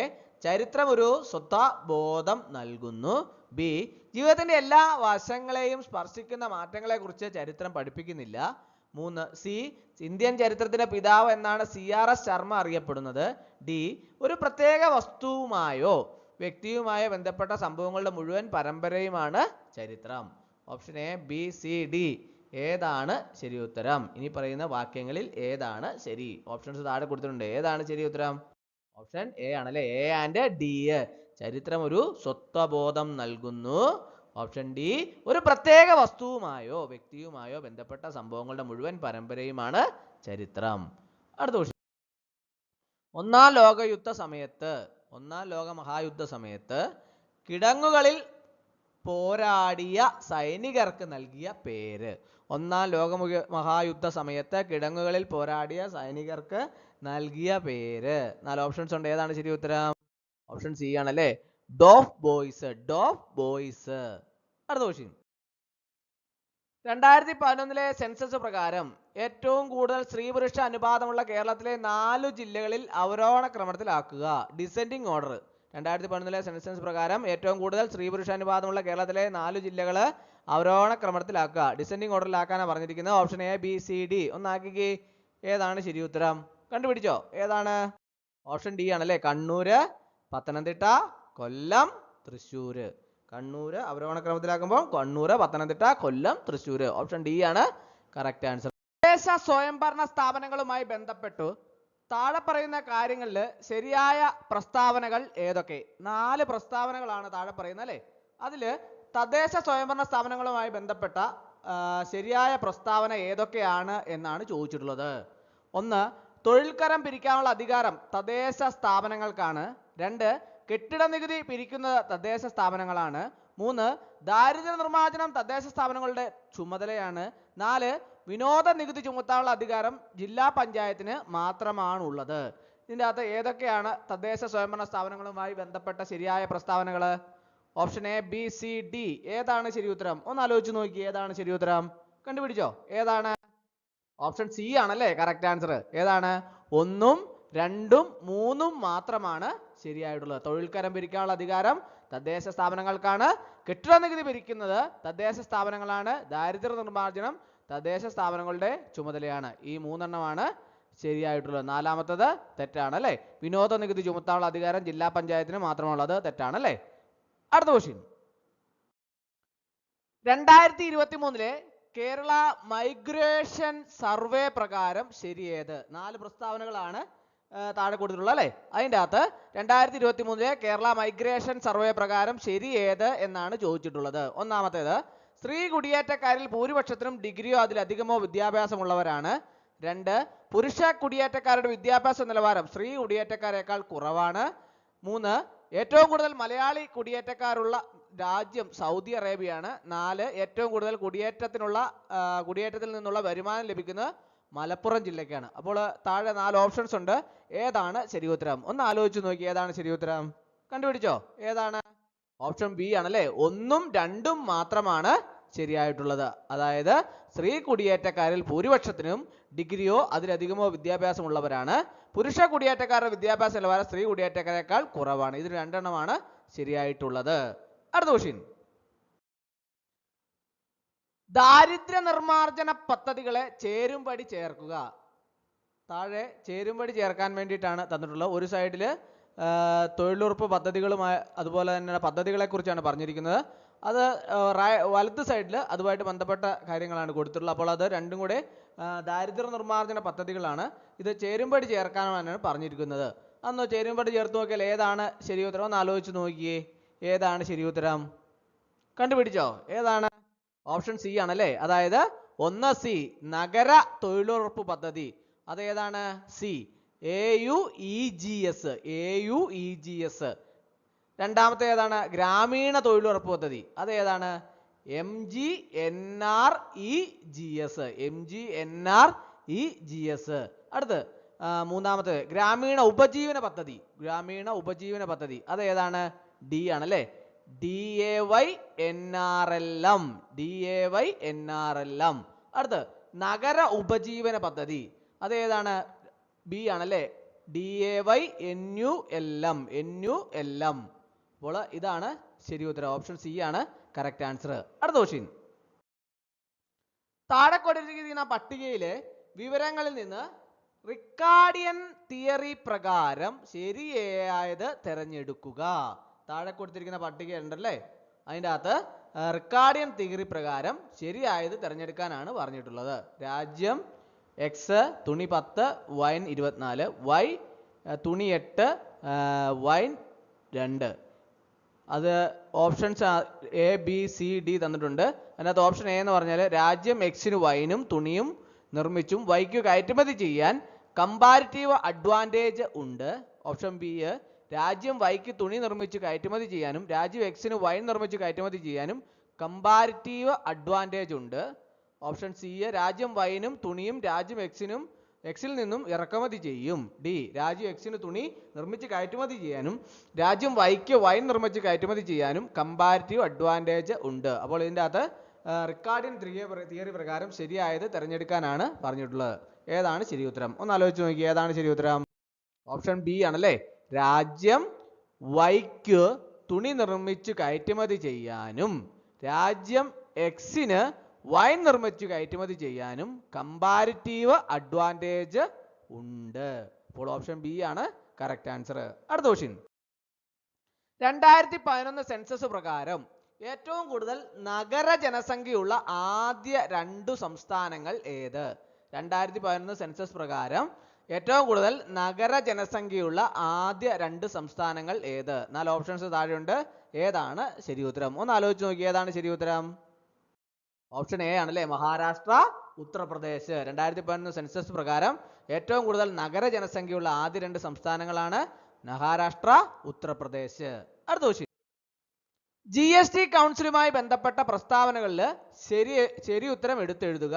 ചരിത്രം ഒരു സ്വത്വബോധം നൽകുന്നു. ബി, ജീവിതത്തിന്റെ എല്ലാ വശങ്ങളെയും സ്പർശിക്കുന്ന മാറ്റങ്ങളെ കുറിച്ച് ചരിത്രം പഠിപ്പിക്കുന്നില്ല. 3, സി, ഇന്ത്യൻ ചരിത്രത്തിന്റെ പിതാവ് എന്നാണ് CRS ശർമ്മ അറിയപ്പെടുന്നത്. ഡി, ഒരു പ്രത്യേക വസ്തുവുമായോ വ്യക്തിയുമായോ ബന്ധപ്പെട്ട സംഭവങ്ങളുടെ മുഴുവൻ പരമ്പരയുമാണ് ചരിത്രം. Option A, B, C, D. ഏതാണ് ശരി ഉത്തരം? ഇനി പറയുന്ന വാക്യങ്ങളിൽ ഏതാണ് ശരി? ഓപ്ഷൻസ് താഴെ കൊടുത്തിട്ടുണ്ട്. ഏതാണ് ശരി ഉത്തരം? ഓപ്ഷൻ എ ആണല്ലേ, എ ആൻഡ് ഡി. ചരിത്രം ഒരു സ്വത്വബോധം നൽകുന്നു. ഓപ്ഷൻ ഡി, ഒരു പ്രത്യേക വസ്തുവുമായോ വ്യക്തിയുമായോ ബന്ധപ്പെട്ട സംഭവങ്ങളുടെ മുഴുവൻ പരമ്പരയുമാണ് ചരിത്രം. അടുത്ത ക്വസ്റ്റ്യൻ. ഒന്നാം ലോക മഹായുദ്ധ സമയത്ത് കിടങ്ങുകളിൽ പോരാടിയ സൈനികർക്ക് നൽകിയ പേര്. ഒന്നാം ലോക മഹായുദ്ധ സമയത്ത് കിടങ്ങുകളിൽ പോരാടിയ സൈനികർക്ക് നൽകിയ പേര്. 4 ഓപ്ഷൻസ് ഉണ്ട്. ഏതാണ് ശരി ഉത്തരം? ഓപ്ഷൻ സി ആണല്ലേ, ഡോഫ് ബോയ്സ്. ഡോഫ് ബോയ്സ്. അടുത്ത ക്വസ്റ്റ്യൻ. 2011 സെൻസസ് പ്രകാരം ഏറ്റവും കൂടുതൽ സ്ത്രീ പുരുഷ അനുപാതമുള്ള കേരളത്തിലെ 4 ജില്ലകളിൽ അവരോഹണ ക്രമത്തിലാക്കുക. Descending order. 2011 സെൻസസ് പ്രകാരം ഏറ്റവും കൂടുതൽ സ്ത്രീ പുരുഷ അനുപാതമുള്ള കേരളത്തിലെ 4 ജില്ലകൾ അവരോഹണ ക്രമത്തിലാക്കുക. ഡിസെൻഡിങ് ഓർഡറിലാക്കാനാണ് പറഞ്ഞിരിക്കുന്നത്. Option A, B, C, D. ഒന്നാക്കി. ഏതാണ് ശരി ഉത്തരം? കണ്ടുപിടിച്ചോ? ഏതാണ്? ഓപ്ഷൻ ഡി ആണല്ലേ, കണ്ണൂര്, പത്തനംതിട്ട, കൊല്ലം, തൃശ്ശൂര്. കണ്ണൂര് അവരോഹണ ക്രമത്തിലാക്കുമ്പോൾ കണ്ണൂര്, പത്തനംതിട്ട, കൊല്ലം, തൃശ്ശൂര്. ഓപ്ഷൻ ഡി ആണ് കറക്റ്റ് ആൻസർ. തദ്ദേശ സ്വയംഭരണ സ്ഥാപനങ്ങളുമായി ബന്ധപ്പെട്ടു താഴെ പറയുന്ന കാര്യങ്ങളിൽ ശരിയായ പ്രസ്താവനകൾ ഏതൊക്കെ? 4 പ്രസ്താവനകളാണ് താഴെ പറയുന്നത് അല്ലേ. അതില് തദ്ദേശ സ്വയംഭരണ സ്ഥാപനങ്ങളുമായി ബന്ധപ്പെട്ട ശരിയായ പ്രസ്താവന ഏതൊക്കെയാണ് എന്നാണ് ചോദിച്ചിട്ടുള്ളത്. 1, തൊഴിൽക്കരം പിരിക്കാനുള്ള അധികാരം തദ്ദേശ സ്ഥാപനങ്ങൾക്കാണ്. 2, കെട്ടിട നികുതി പിരിക്കുന്നത് തദ്ദേശ സ്ഥാപനങ്ങളാണ്. 3, ദാരിദ്ര്യ നിർമ്മാർജ്ജനം തദ്ദേശ സ്ഥാപനങ്ങളുടെ ചുമതലയാണ്. 4, വിനോദ നികുതി ചുമത്താനുള്ള അധികാരം ജില്ലാ പഞ്ചായത്തിന് മാത്രമാണുള്ളത്. ഇതിൻ്റെ അകത്ത് ഏതൊക്കെയാണ് തദ്ദേശ സ്വയംഭരണ സ്ഥാപനങ്ങളുമായി ബന്ധപ്പെട്ട ശരിയായ പ്രസ്താവനകൾ? Option A, B, C, D. ഏതാണ് ശരി ഉത്തരം? ഒന്ന് ആലോചിച്ച് നോക്കി. ഏതാണ് ശരി ഉത്തരം? കണ്ടുപിടിച്ചോ? ഏതാണ്? ഓപ്ഷൻ സി ആണല്ലേ കറക്റ്റ് ആൻസർ. ഏതാണ്? 1, 2, 3 മാത്രമാണ് ശരിയായിട്ടുള്ളത്. തൊഴിൽക്കരം പിരിക്കാനുള്ള അധികാരം തദ്ദേശ സ്ഥാപനങ്ങൾക്കാണ്. കെട്ടിട നികുതി പിരിക്കുന്നത് തദ്ദേശ സ്ഥാപനങ്ങളാണ്. ദാരിദ്ര്യ നിർമ്മാർജ്ജനം തദ്ദേശ സ്ഥാപനങ്ങളുടെ ചുമതലയാണ്. ഈ 3 എണ്ണമാണ് ശരിയായിട്ടുള്ളത്. 4-മത്തത് തെറ്റാണ് അല്ലേ. വിനോദ നികുതി ചുമത്താനുള്ള അധികാരം ജില്ലാ പഞ്ചായത്തിന് മാത്രമുള്ളത് തെറ്റാണല്ലേ. അടുത്ത ക്വസ്റ്റ്യൻ. 2023 കേരള മൈഗ്രേഷൻ സർവേ പ്രകാരം ശരിയേത്? 4 പ്രസ്താവനകളാണ് താഴെ കൊടുത്തിട്ടുള്ളത് അല്ലേ. അതിൻ്റെ അകത്ത് 2023 കേരള മൈഗ്രേഷൻ സർവേ പ്രകാരം ശരി ഏത് എന്നാണ് ചോദിച്ചിട്ടുള്ളത്. ഒന്നാമത്തേത്, സ്ത്രീ കുടിയേറ്റക്കാരിൽ ഭൂരിപക്ഷത്തിനും ഡിഗ്രിയോ അതിലധികമോ വിദ്യാഭ്യാസമുള്ളവരാണ്. 2, പുരുഷ കുടിയേറ്റക്കാരുടെ വിദ്യാഭ്യാസ നിലവാരം സ്ത്രീ കുടിയേറ്റക്കാരേക്കാൾ കുറവാണ്. 3, ഏറ്റവും കൂടുതൽ മലയാളി കുടിയേറ്റക്കാരുള്ള രാജ്യം സൗദി അറേബ്യയാണ്. 4, ഏറ്റവും കൂടുതൽ കുടിയേറ്റത്തിൽ നിന്നുള്ള വരുമാനം ലഭിക്കുന്നത് മലപ്പുറം ജില്ലയ്ക്കാണ്. അപ്പോൾ താഴെ 4 ഓപ്ഷൻസ് ഉണ്ട്. ഏതാണ് ശരി ഉത്തരം? ഒന്ന് ആലോചിച്ച് നോക്കി. ഏതാണ് ശരി ഉത്തരം? കണ്ടുപിടിച്ചോ? ഏതാണ്? ഓപ്ഷൻ ബി ആണല്ലേ, 1ഉം 2ഉം മാത്രമാണ് ശരിയായിട്ടുള്ളത്. അതായത് സ്ത്രീ കുടിയേറ്റക്കാരിൽ ഭൂരിപക്ഷത്തിനും ഡിഗ്രിയോ അതിലധികമോ വിദ്യാഭ്യാസമുള്ളവരാണ്. പുരുഷ കുടിയേറ്റക്കാരുടെ വിദ്യാഭ്യാസ നിലവാരം സ്ത്രീ കുടിയേറ്റക്കാരേക്കാൾ കുറവാണ്. ഇതിൽ 2 എണ്ണമാണ് ശരിയായിട്ടുള്ളത്. അടുത്ത ക്വസ്റ്റ്യൻ. ദാരിദ്ര്യ നിർമ്മാർജ്ജന പദ്ധതികളെ ചേരുംപടി ചേർക്കുക. താഴെ ചേരുംപടി ചേർക്കാൻ വേണ്ടിയിട്ടാണ് തന്നിട്ടുള്ളത്. ഒരു സൈഡിൽ തൊഴിലുറപ്പ് പദ്ധതികളുമായി അതുപോലെ തന്നെ പദ്ധതികളെ കുറിച്ചാണ് പറഞ്ഞിരിക്കുന്നത്. അത് വലത് സൈഡിൽ അതുമായിട്ട് ബന്ധപ്പെട്ട കാര്യങ്ങളാണ് കൊടുത്തിട്ടുള്ളത്. അപ്പോൾ അത് രണ്ടും കൂടെ ദാരിദ്ര്യ നിർമ്മാർജ്ജന പദ്ധതികളാണ്. ഇത് ചേരുംപടി ചേർക്കാനാണ് പറഞ്ഞിരിക്കുന്നത്. അന്ന് ചേരുംപടി ചേർത്ത് നോക്കിയാൽ ഏതാണ് ശരി ഉത്തരം? ഒന്ന് ആലോചിച്ച് നോക്കിയേ. ഏതാണ് ശരി ഉത്തരം? കണ്ടുപിടിച്ചോ? ഏതാണ്? ഓപ്ഷൻ സി ആണല്ലേ. അതായത് 1 സി, നഗര തൊഴിലുറപ്പ് പദ്ധതി. അതേതാണ്? C, AUEGS. AUEGS. രണ്ടാമത്തെ ഏതാണ്? ഗ്രാമീണ തൊഴിലുറപ്പ് പദ്ധതി. അതേതാണ്? MGNREGS. MGNREGS. അടുത്ത് മൂന്നാമത്തെ ഗ്രാമീണ ഉപജീവന പദ്ധതി. ഗ്രാമീണ ഉപജീവന പദ്ധതി. അതേതാണ്? ഡി ആണല്ലേ. DAYNRLM. DAYNRLM. അടുത്ത് നഗര ഉപജീവന പദ്ധതി. അതേതാണ്? ബി ആണല്ലേ. DAYNULM. NULM. അപ്പോൾ ഇതാണ് ശരി ഉത്തരം. ഓപ്ഷൻ സി ആണ് കറക്റ്റ് ആൻസർ. അടുത്ത ക്വസ്റ്റ്യൻ. താഴെ കൊടുത്തിരിക്കുന്ന പട്ടികയിലെ വിവരങ്ങളിൽ നിന്ന് റിക്കാർഡിയൻ തിയറി പ്രകാരം ശരിയായത് തിരഞ്ഞെടുക്കുക. താഴെ കൊടുത്തിരിക്കുന്ന പട്ടിക ഉണ്ടല്ലേ, അതിൻ്റെ അകത്ത് റിക്കാർഡിയൻ തിയറി പ്രകാരം ശരിയായത് തിരഞ്ഞെടുക്കാനാണ് പറഞ്ഞിട്ടുള്ളത്. രാജ്യം X, തുണി 10, വൈൻ 24, Y തുണി 8, വൈൻ 2. അത് ഓപ്ഷൻസ് ABCD തന്നിട്ടുണ്ട്. അതിനകത്ത് ഓപ്ഷൻ എ എന്ന് പറഞ്ഞാൽ രാജ്യം Xന് വൈനും തുണിയും നിർമ്മിച്ചും Yക്ക് കയറ്റുമതി ചെയ്യാൻ കമ്പാരിറ്റീവ് അഡ്വാൻറ്റേജ് ഉണ്ട്. ഓപ്ഷൻ ബി, രാജ്യം വൈക്ക് തുണി നിർമ്മിച്ച് കയറ്റുമതി ചെയ്യാനും രാജ്യം എക്സിന് വൈൻ നിർമ്മിച്ച് കയറ്റുമതി ചെയ്യാനും കമ്പാരിറ്റീവ് അഡ്വാൻറ്റേജ് ഉണ്ട്. ഓപ്ഷൻ സി, രാജ്യം വൈനും തുണിയും രാജ്യം എക്സിൽ നിന്നും ഇറക്കുമതി ചെയ്യും. ഡി, രാജ്യം എക്സിന് തുണി നിർമ്മിച്ച് കയറ്റുമതി ചെയ്യാനും രാജ്യം വൈക്ക് വൈൻ നിർമ്മിച്ച് കയറ്റുമതി ചെയ്യാനും കമ്പാരിറ്റീവ് അഡ്വാൻറ്റേജ് ഉണ്ട്. അപ്പോൾ ഇതിൻ്റെ അകത്ത് റിക്കാർഡിൻ തിയറി പ്രകാരം ശരിയായത് തിരഞ്ഞെടുക്കാനാണ് പറഞ്ഞിട്ടുള്ളത്. ഏതാണ് ശരി ഉത്തരം? ഒന്ന് ആലോചിച്ച് നോക്കി, ഏതാണ് ശരി ഉത്തരം? ഓപ്ഷൻ ബി ആണല്ലേ. രാജ്യം വൈക്ക് തുണി നിർമ്മിച്ച് കയറ്റുമതി ചെയ്യാനും രാജ്യം എക്സിന് വൈൻ നിർമ്മിച്ച് കയറ്റുമതി ചെയ്യാനും കമ്പാരിറ്റീവ് അഡ്വാൻറ്റേജ് ഉണ്ട്. അപ്പോൾ ഓപ്ഷൻ ബി ആണ് കറക്റ്റ് ആൻസർ. അടുത്ത ക്വസ്റ്റ്യൻ. 2011 സെൻസസ് പ്രകാരം ഏറ്റവും കൂടുതൽ നഗര ജനസംഖ്യയുള്ള ആദ്യ 2 സംസ്ഥാനങ്ങൾ ഏത്? 2011 സെൻസസ് പ്രകാരം ഏറ്റവും കൂടുതൽ നഗര ജനസംഖ്യയുള്ള ആദ്യ 2 സംസ്ഥാനങ്ങൾ ഏത്? 4 ഓപ്ഷൻസ് താഴെയുണ്ട്. ഏതാണ് ശരി ഉത്തരം? ഒന്ന് ആലോചിച്ച് നോക്കി, ഏതാണ് ശരി ഉത്തരം? ഓപ്ഷൻ എ ആണല്ലേ, മഹാരാഷ്ട്ര, ഉത്തർപ്രദേശ്. 2011 സെൻസസ് പ്രകാരം ഏറ്റവും കൂടുതൽ നഗര ജനസംഖ്യയുള്ള ആദ്യ 2 സംസ്ഥാനങ്ങളാണ് മഹാരാഷ്ട്ര, ഉത്തർപ്രദേശ്. അടുത്ത ക്വസ്റ്റ്യൻ. GST കൗൺസിലുമായി ബന്ധപ്പെട്ട പ്രസ്താവനകളിൽ ശരി ഉത്തരം എടുത്തെഴുതുക.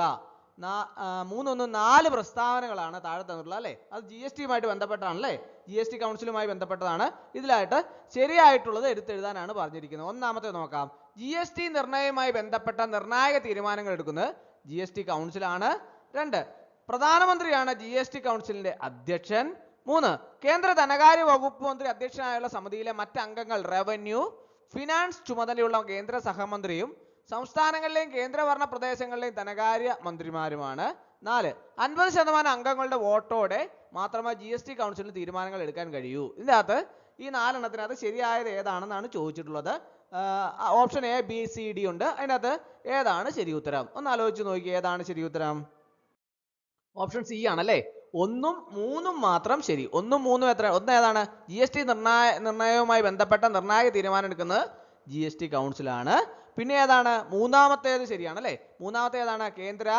4 പ്രസ്താവനകളാണ് താഴെ തന്നിട്ടുള്ളത് അല്ലേ. അത് GSTയുമായിട്ട് ബന്ധപ്പെട്ടാണല്ലേ, GST കൗൺസിലുമായി ബന്ധപ്പെട്ടതാണ്. ഇതിലായിട്ട് ശരിയായിട്ടുള്ളത് എടുത്തെഴുതാനാണ് പറഞ്ഞിരിക്കുന്നത്. ഒന്നാമത്തെ നോക്കാം. GST നിർണയവുമായി ബന്ധപ്പെട്ട നിർണായക തീരുമാനങ്ങൾ എടുക്കുന്നത് GST കൗൺസിലാണ്. 2, പ്രധാനമന്ത്രിയാണ് GST കൗൺസിലിന്റെ അധ്യക്ഷൻ. 3, കേന്ദ്ര ധനകാര്യ വകുപ്പ് മന്ത്രി അധ്യക്ഷനായുള്ള സമിതിയിലെ മറ്റ് അംഗങ്ങൾ റവന്യൂ, ഫിനാൻസ് ചുമതലയുള്ള കേന്ദ്ര സഹമന്ത്രിയും സംസ്ഥാനങ്ങളിലെയും കേന്ദ്രഭരണ പ്രദേശങ്ങളിലെയും ധനകാര്യ മന്ത്രിമാരുമാണ്. 4, 50% അംഗങ്ങളുടെ വോട്ടോടെ മാത്രമേ GST കൗൺസിലിന് തീരുമാനങ്ങൾ എടുക്കാൻ കഴിയൂ. ഇതിനകത്ത് ഈ 4 എണ്ണത്തിനകത്ത് ശരിയായത് ഏതാണെന്നാണ് ചോദിച്ചിട്ടുള്ളത്. Option A, B, C, D ഉണ്ട്. അതിനകത്ത് ഏതാണ് ശരി ഉത്തരം? ഒന്ന് ആലോചിച്ച് നോക്കി, ഏതാണ് ശരി ഉത്തരം? ഓപ്ഷൻ സി ആണല്ലേ. 1ഉം 3ഉം മാത്രം ശരി. 1ഉം 3ഉം എത്ര? ഒന്ന് ഏതാണ്? GST നിർണയവുമായി ബന്ധപ്പെട്ട നിർണായക തീരുമാനം എടുക്കുന്നത് GST കൗൺസിലാണ്. പിന്നെ ഏതാണ്? മൂന്നാമത്തേത് ശരിയാണല്ലേ. മൂന്നാമത്തെ ഏതാണ്? കേന്ദ്ര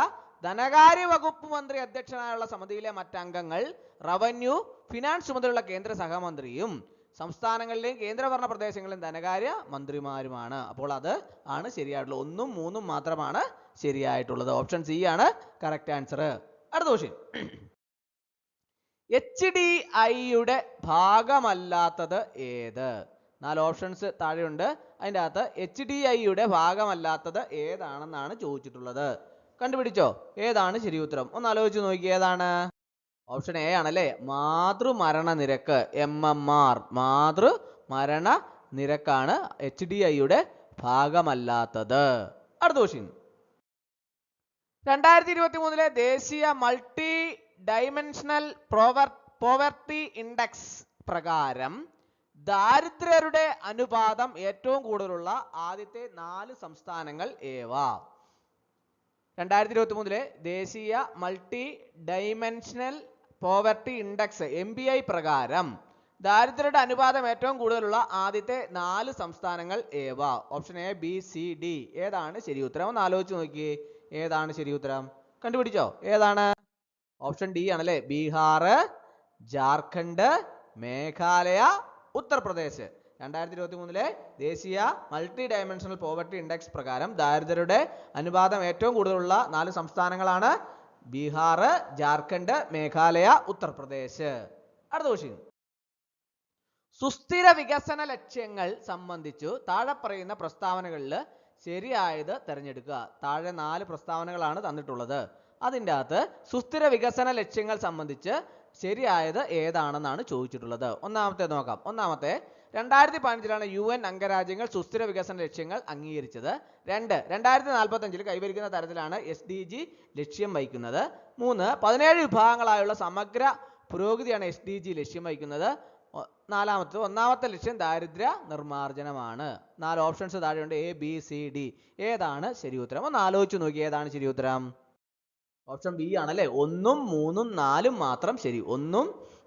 ധനകാര്യ വകുപ്പ് മന്ത്രി അധ്യക്ഷനായുള്ള സമിതിയിലെ മറ്റംഗങ്ങൾ റവന്യൂ, ഫിനാൻസ് ചുമതലയുള്ള കേന്ദ്ര സഹമന്ത്രിയും സംസ്ഥാനങ്ങളിലെയും കേന്ദ്രഭരണ പ്രദേശങ്ങളിലെയും ധനകാര്യ മന്ത്രിമാരുമാണ്. അപ്പോൾ അത് ആണ് ശരിയായിട്ടുള്ളത്. 1ഉം 3ഉം മാത്രമാണ് ശരിയായിട്ടുള്ളത്. ഓപ്ഷൻ സി ആണ് കറക്റ്റ് ആൻസർ. അടുത്ത ക്വസ്റ്റ്യൻ. HDIയുടെ ഭാഗമല്ലാത്തത് ഏത്? 4 ഓപ്ഷൻസ് താഴെയുണ്ട്. അതിൻ്റെ അകത്ത് HDIയുടെ ഭാഗമല്ലാത്തത് ഏതാണെന്നാണ് ചോദിച്ചിട്ടുള്ളത്. കണ്ടുപിടിച്ചോ? ഏതാണ് ശരി ഉത്തരം? ഒന്ന് ആലോചിച്ച് നോക്കി, ഏതാണ്? ഓപ്ഷൻ എ ആണല്ലേ, മാതൃമരണ നിരക്ക്, MMR. മാതൃമരണ നിരക്കാണ് HDIയുടെ ഭാഗമല്ലാത്തത്. അടുത്ത ക്വസ്റ്റ്യൻ. 2023 ദേശീയ മൾട്ടി ഡൈമെൻഷണൽ പോവർട്ടി ഇൻഡെക്സ് പ്രകാരം ദാരിദ്ര്യരുടെ അനുപാതം ഏറ്റവും കൂടുതലുള്ള ആദ്യത്തെ 4 സംസ്ഥാനങ്ങൾ ഏവ? 2023 ദേശീയ multi dimensional poverty index MPI പ്രകാരം ദാരിദ്ര്യരുടെ അനുപാതം ഏറ്റവും കൂടുതലുള്ള ആദ്യത്തെ 4 സംസ്ഥാനങ്ങൾ ഏവ? Option A, B, C, D. ഏതാണ് ശരി ഉത്തരം? ഒന്ന് ആലോചിച്ച് നോക്കിയേ, ഏതാണ് ശരി ഉത്തരം? കണ്ടുപിടിച്ചോ? ഏതാണ്? ഓപ്ഷൻ ഡി ആണല്ലേ, ബീഹാർ, ജാർഖണ്ഡ്, മേഘാലയ, ഉത്തർപ്രദേശ്. 2023 ദേശീയ മൾട്ടി ഡയമെൻഷണൽ പോവർട്ടി ഇൻഡെക്സ് പ്രകാരം ദാരിദ്ര്യരുടെ അനുപാതം ഏറ്റവും കൂടുതലുള്ള 4 സംസ്ഥാനങ്ങളാണ് ബീഹാർ, ജാർഖണ്ഡ്, മേഘാലയ, ഉത്തർപ്രദേശ്. അടുത്ത ക്വസ്റ്റ്യൻ. സുസ്ഥിര വികസന ലക്ഷ്യങ്ങൾ സംബന്ധിച്ചു താഴെ പറയുന്ന പ്രസ്താവനകളിൽ ശരിയായത് തിരഞ്ഞെടുക്കുക. താഴെ 4 പ്രസ്താവനകളാണ് തന്നിട്ടുള്ളത്. അതിൻ്റെ അകത്ത് സുസ്ഥിര വികസന ലക്ഷ്യങ്ങൾ സംബന്ധിച്ച് ശരിയായത് ഏതാണെന്നാണ് ചോദിച്ചിട്ടുള്ളത്. ഒന്നാമത്തെ നോക്കാം. ഒന്നാമത്തെ, 2015 UN അംഗരാജ്യങ്ങൾ സുസ്ഥിര വികസന ലക്ഷ്യങ്ങൾ അംഗീകരിച്ചത്. 2, 2045 കൈവരിക്കുന്ന തരത്തിലാണ് SDG ലക്ഷ്യം വയ്ക്കുന്നത്. 3, 17 വിഭാഗങ്ങളായുള്ള സമഗ്ര പുരോഗതിയാണ് SDG ലക്ഷ്യം വയ്ക്കുന്നത്. നാലാമത്തെ, ഒന്നാമത്തെ ലക്ഷ്യം ദാരിദ്ര്യ നിർമ്മാർജ്ജനമാണ്. 4 options താഴെയുണ്ട്, A, B, C, D. ഏതാണ് ശരി ഉത്തരം? ഒന്ന് ആലോചിച്ച് നോക്കി, ഏതാണ് ശരി ഉത്തരം? ഓപ്ഷൻ ബി ആണല്ലേ, 1ഉം 3ഉം 4ഉം മാത്രം ശരി. 1ഉം